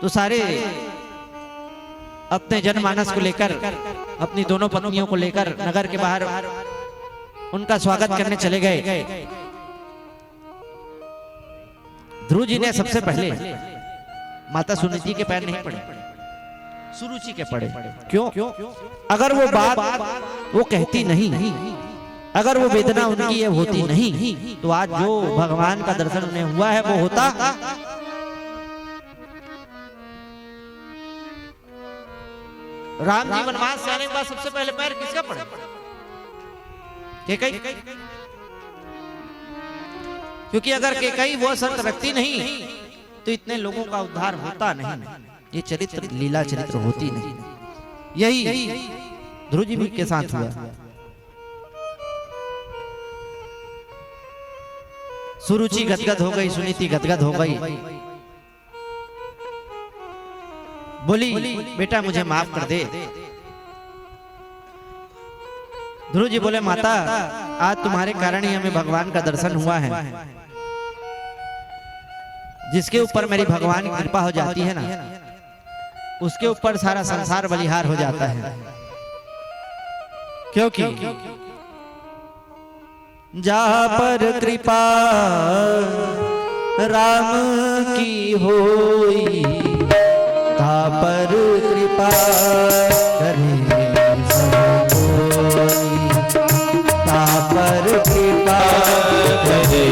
तो सारे अपने जनमानस को लेकर, अपनी दोनों पत्नियों को लेकर नगर के बाहर उनका स्वागत करने चले गए। ध्रुव जी ने सबसे पहले माता सुनीति के पैर नहीं पड़े, सुरुचि के पड़े। क्यों? अगर वो बात वो कहती नहीं, अगर वो वेदना उनकी ये होती नहीं, तो आज जो भगवान का दर्शन उन्हें हुआ है वो होता। राम जी वनवास से आने के बाद सबसे पहले पैर किसका पड़े? केकई। क्योंकि अगर केकई वो शर्त रखती नहीं तो इतने लोगों का उद्धार होता नहीं, ये चरित्र लीला चरित्र होती नहीं। यही ध्रुव जी के साथ हुआ। सुरुचि गदगद हो गई, सुनीति गदगद हो गई, बोली बेटा मुझे माफ कर दे। ध्रुव जी बोले माता आज तुम्हारे कारण ही हमें भगवान का दर्शन हुआ है। जिसके ऊपर मेरी भगवान की कृपा हो जाती है ना, उसके ऊपर सारा संसार बलिहार हो जाता है। क्योंकि जहाँ पर कृपा राम की होई, तहाँ पर कृपा करे सब कोई, तहाँ पर कृपा करे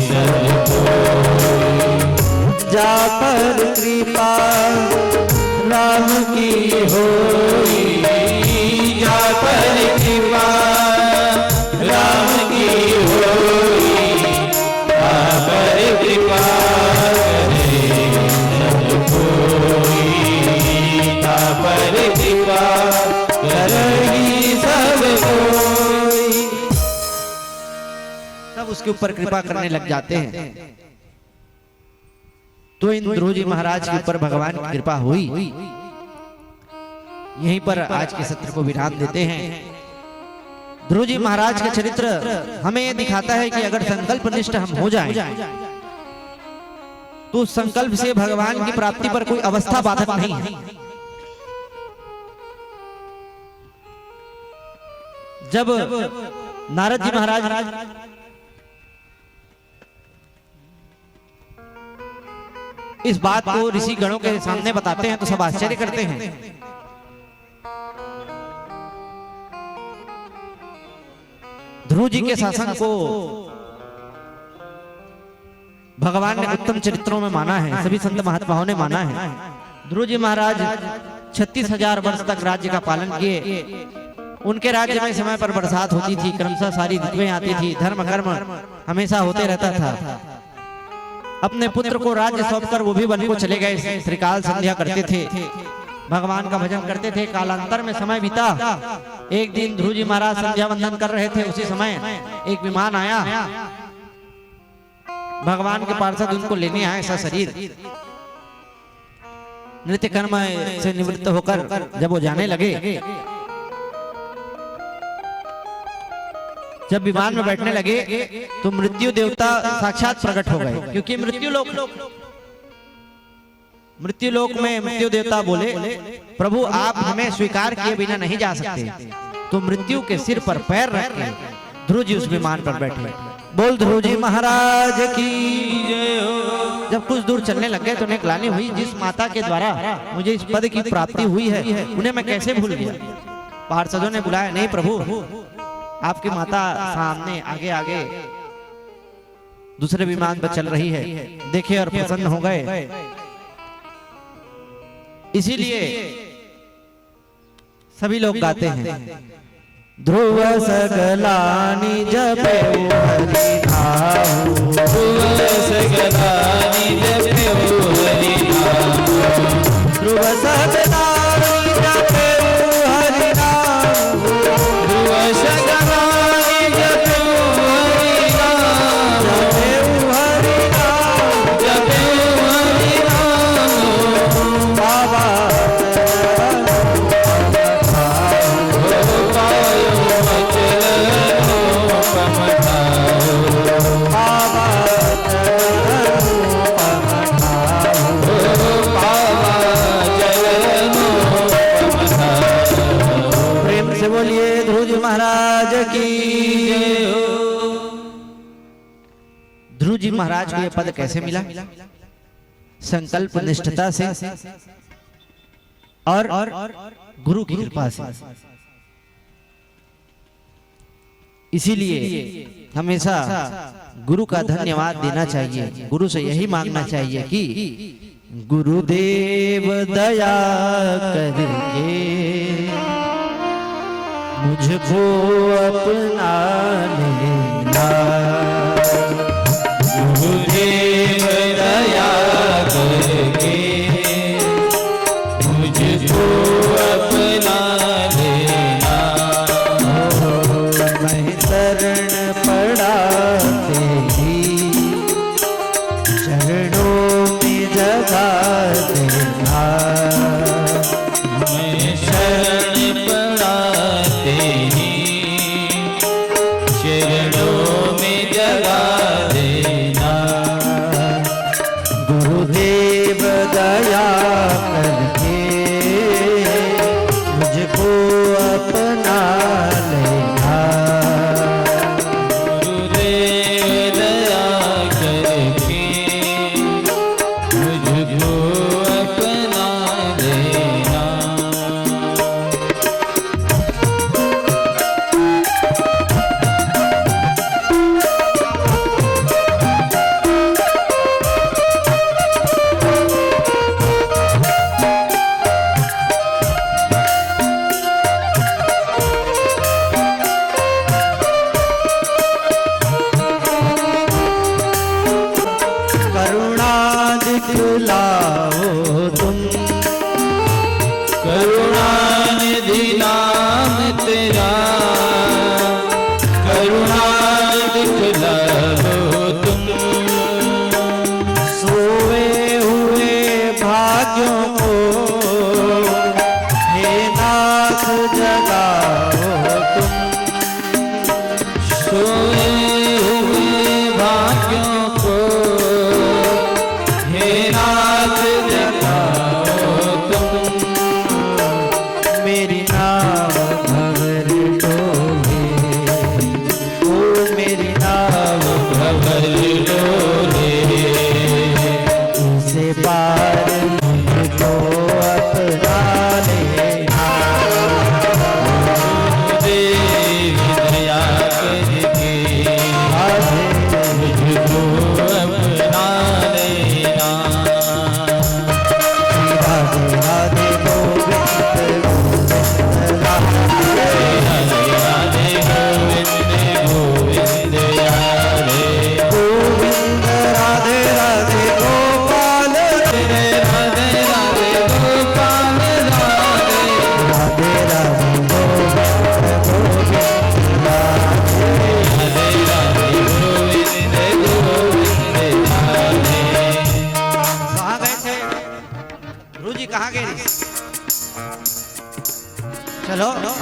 सब कोई। उसके ऊपर कृपा करने लग जाते हैं। तो इन ध्रुव जी महाराज के ऊपर भगवान की कृपा हुई। यहीं पर आज के सत्र को विराम देते हैं। ध्रुव जी महाराज का चरित्र हमें यह दिखाता है कि अगर संकल्प निष्ठ हम हो जाएं, तो संकल्प से भगवान की प्राप्ति पर कोई अवस्था बाधक नहीं है। जब नारद जी महाराज इस बात को ऋषि गणों के सामने बताते हैं तो सब आश्चर्य करते हैं। ध्रुव जी के शासन को भगवान ने उत्तम चरित्रों में माना है, सभी संत महात्माओं ने माना है। ध्रुव जी महाराज 36,000 वर्ष तक राज्य का पालन किए। उनके राज्य में समय पर बरसात होती थी, क्रमशः सारी ऋतुएं आती थी, धर्म कर्म हमेशा होते रहता था। अपने पुत्र को राज्य सौंपकर वो भी वन को चले गए। त्रिकाल संध्या करते थे, भगवान का भजन करते थे। कालांतर में समय बीता। एक दिन ध्रुव जी महाराज संध्या वंदन कर रहे थे, उसी समय एक विमान आया। भगवान के पार्षद उनको लेने आए। ऐसा शरीर नृत्य कर्म से निवृत्त होकर जब वो जाने लगे, जब विमान में बैठने लगे तो मृत्यु देवता साक्षात प्रकट हो गए। क्योंकि मृत्यु लोक में मृत्यु देवता बोले, प्रभु आप हमें स्वीकार किए बिना नहीं जा सकते। तो मृत्यु के सिर पर पैर रख के ध्रुव जी उस विमान पर बैठे। बोल ध्रुव जी महाराज की जय हो। जब कुछ दूर चलने लगे तो उन्हें ग्लानि हुई, जिस माता के द्वारा मुझे इस पद की प्राप्ति हुई है उन्हें मैं कैसे भूल गया। पार्षदों ने बुलाया, नहीं प्रभु आपकी माता सामने आगे आगे दूसरे विमान पर चल रही है, देखे और प्रसन्न हो गए। इसीलिए सभी लोग गाते हैं, ध्रुव सकलानि जपेउ हरि नाम, ध्रुव सकलानि जपेउ हरि नाम, ध्रुव सकलानि जपेउ हरि नाम, ध्रुव सकलानि जपेउ हरि नाम, जपेउ हरि नाम, जपेउ हरि नाम। बाबा बोलिए ध्रुव जी महाराज की जय हो। ध्रुव जी महाराज को यह पद कैसे मिला? संकल्प निष्ठता से और गुरु की कृपा से। इसीलिए हमेशा गुरु का धन्यवाद देना चाहिए। गुरु से यही मांगना चाहिए कि गुरुदेव दया करके मुझको अपना लेना, गुरुदेव दया करके मुझको अपना लेना। मैं शरण पड़ा तेरी चरणों में जगा देना, मैं शरण पड़ा तेरी चरणों में जगा देना,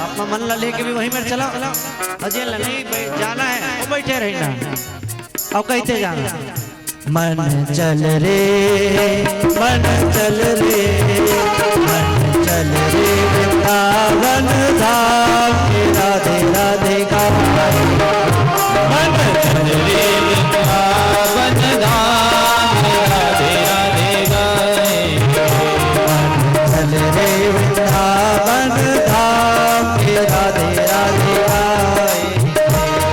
अपना मन ला लेके भी वहीं में चला अजय नहीं जाना है वो बैठे रहना अब कहते जाना मन चल रे मन चल रे मन चल रे वृंदावन धाम राधे राधे गाए मन चल रे वृंदावन धाम राधे राधे गाए चल रे वृंदावन धाम राधे राधे गाए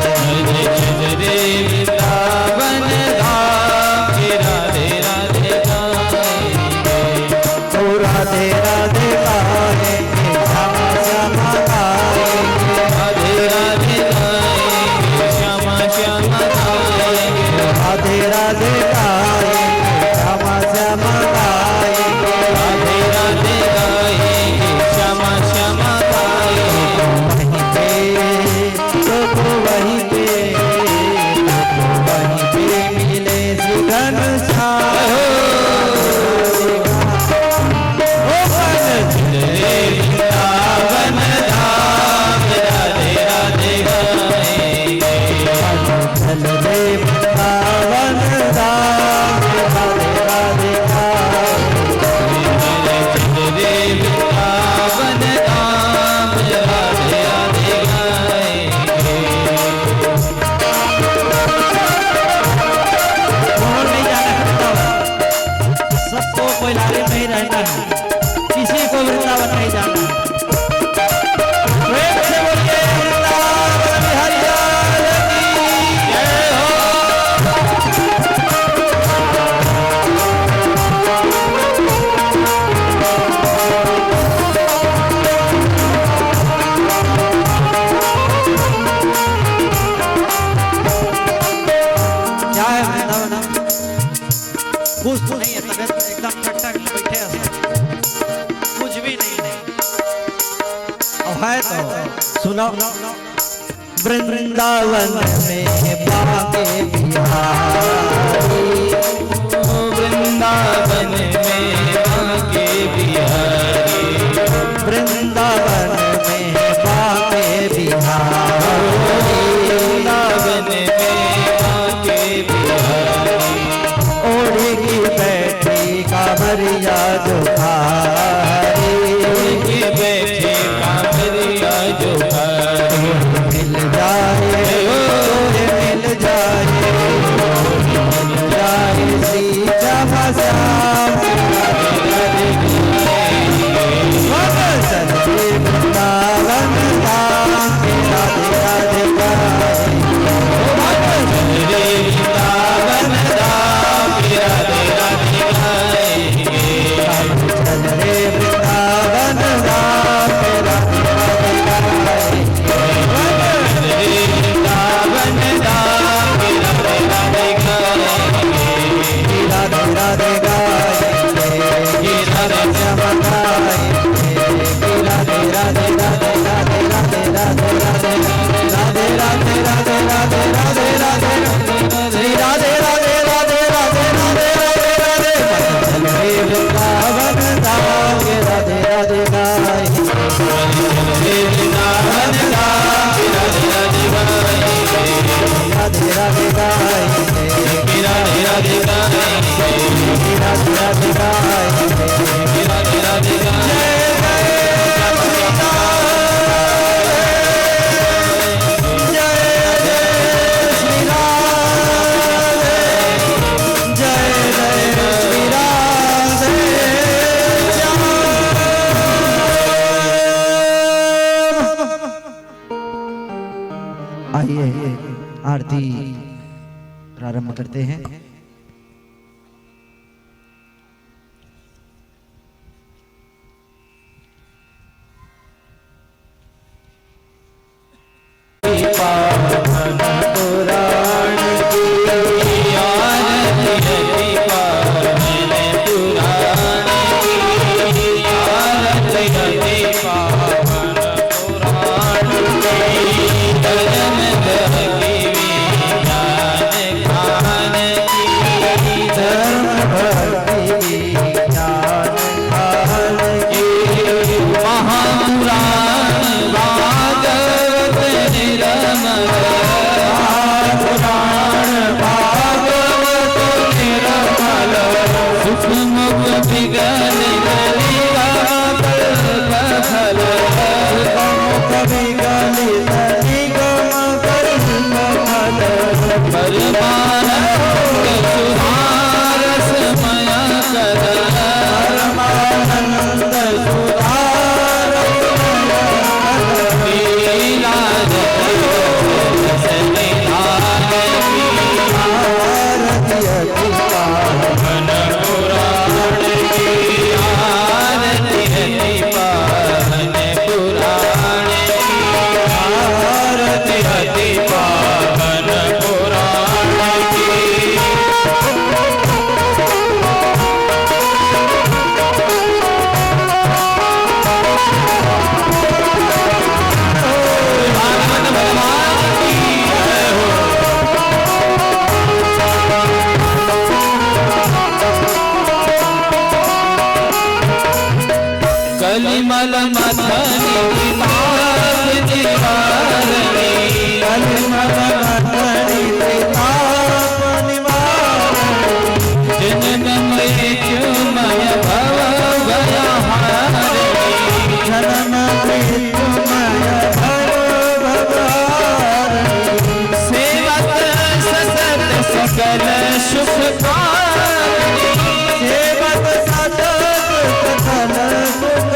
चल रे वृंदावन धाम राधे राधे गाए ओ राधे राधे गाए श्यामा श्यामा गाए राधे राधे गाए श्यामा श्यामा गाए राधे राधे गाए श्यामा श्यामा गाए राधे राधे गाए श्यामा श्यामा गाए वहीं पे तो वहीं पे मिले सुगन छाए चल रे वृंदावन धाम राधे राधे गाए चल रे वृंदावन धाम राधे राधे गाए चल रे वृंदावन धाम राधे राधे गाए कौन नहीं जाना वृंदावन सबको कोई लारे में ही रहना है किसी को वृंदावन नहीं जाना प्रेम से बोलिए वृंदावन बिहारी लाल की जय हो क्या है वृंदावन कुछ तो नहीं है तबियत एकदम ठक ठक बैठे हैं सब कुछ भी नहीं है अब है तो सुनो वृंदावन में बाके बिहारी वृंदावन में बाके बिहारी वृंदावन में बाके बिहारी वृंदावन में बाके बिहारी ओढ़ी की बैठी कांवरिया जो खारी के बैठे कांवरिया जो भारी मिल जाए मिल जाए मिल जाए श्री श्यामा श्याम चल रे वृंदावन धाम राधे राधे गाए चल रे वृंदावन धाम राधे राधे गाए चल रे वृंदावन धाम राधे राधे गाए चल रे वृंदावन धाम राधे राधे गाए राधे राधे गाए राधे श्यामा गाए राधे राधे राधे राधे राधे राधे राधे राधे राधे राधे राधे राधे श्री राधे राधे राधे राधे राधे राधे राधे चल रे वृंदावन धाम राधे राधे गाए चल रे वृंदावन धाम राधे राधे गाए राधे राधे गाए राधे राधे गाए राधे राधे गाए राधे राधे गाए आइए आरती प्रारंभ करते हैं। धर्म दहकी जान खान की विगलित निगम कमल परमानंद सुधारसमय कदम परमानंद कलिमल मथनी ताप निवारणी कलिमल मथनी ताप निवारणी जन्म मृत्युमय भव गया हारिणी जन्म मृत्युमय भव भवारणी सेवक सतत सकल सुख कारणी सेवक सतत सकल सुख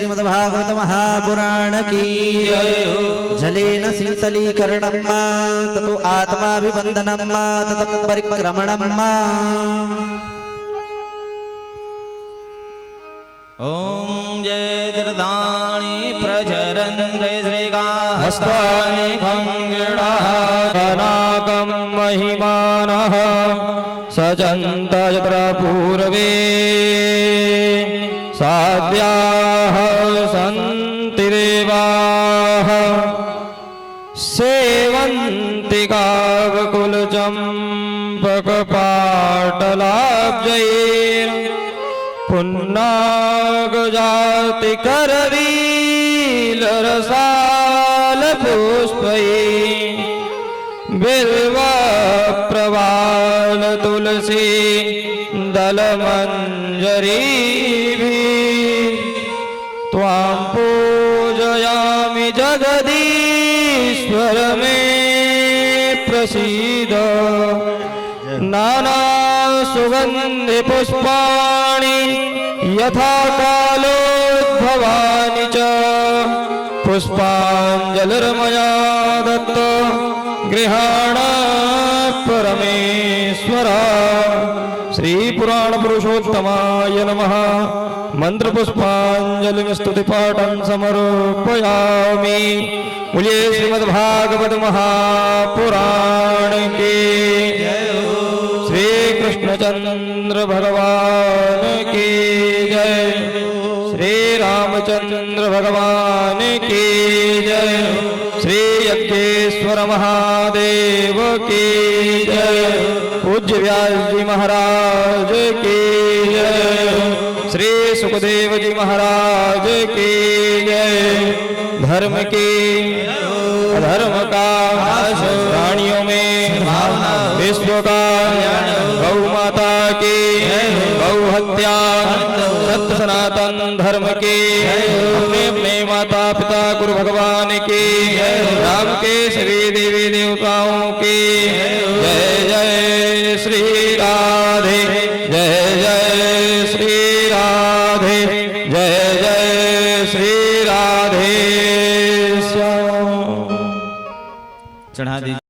श्रीमद्भागवत महापुराण की जलेन शीतलीकरणं ततो आत्माभिवन्दनं तत परिक्रमणं ॐ जय दर्दाणि प्रचरन् जय श्रीगाहस्तानि भङ्गिणः अनाकं महिमानः सजन्त यत्र पूर्वे साध्याः सन्ति देवाः सेवन्ति कावकुलचम्पकपाटलाब्जैः पुन्नागजाति करवीलरसालपुष्पैः बिल्वप्रवाल तुलसी दलमञ्जरीभिः त्वां पूजयामि जगदीश्वर मे प्रसीद नाना सुगन्धि पुष्पाणि यथा कालोद्भवानि च पुष्पाञ्जलिर्मया दत्त गृहाण परमेश्वर श्री पुराण पुरुषोत्तमाय नमः मंत्र पुष्पांजलि स्तुति पाठं समर्पयामि। बोलिए श्रीमद्भागवत महापुराण की श्री कृष्णचंद्र भगवान की जय, श्री रामचंद्र भगवान की जय, श्री यज्ञेश्वर महादेव की जय, पूज्य व्यास जी महाराज की जय, श्री सुखदेव जी महाराज की जय। धर्म की अधर्म का प्राणियों में विश्व का गौ माता की गौ हत्या सत्य सनातन धर्म की अपने अपने माता पिता गुरु भगवान की राम के सभी देवी देवताओं की जय जय श्री राधे, जय जय श्री राधे, जय जय श्री राधे। चढ़ा दी।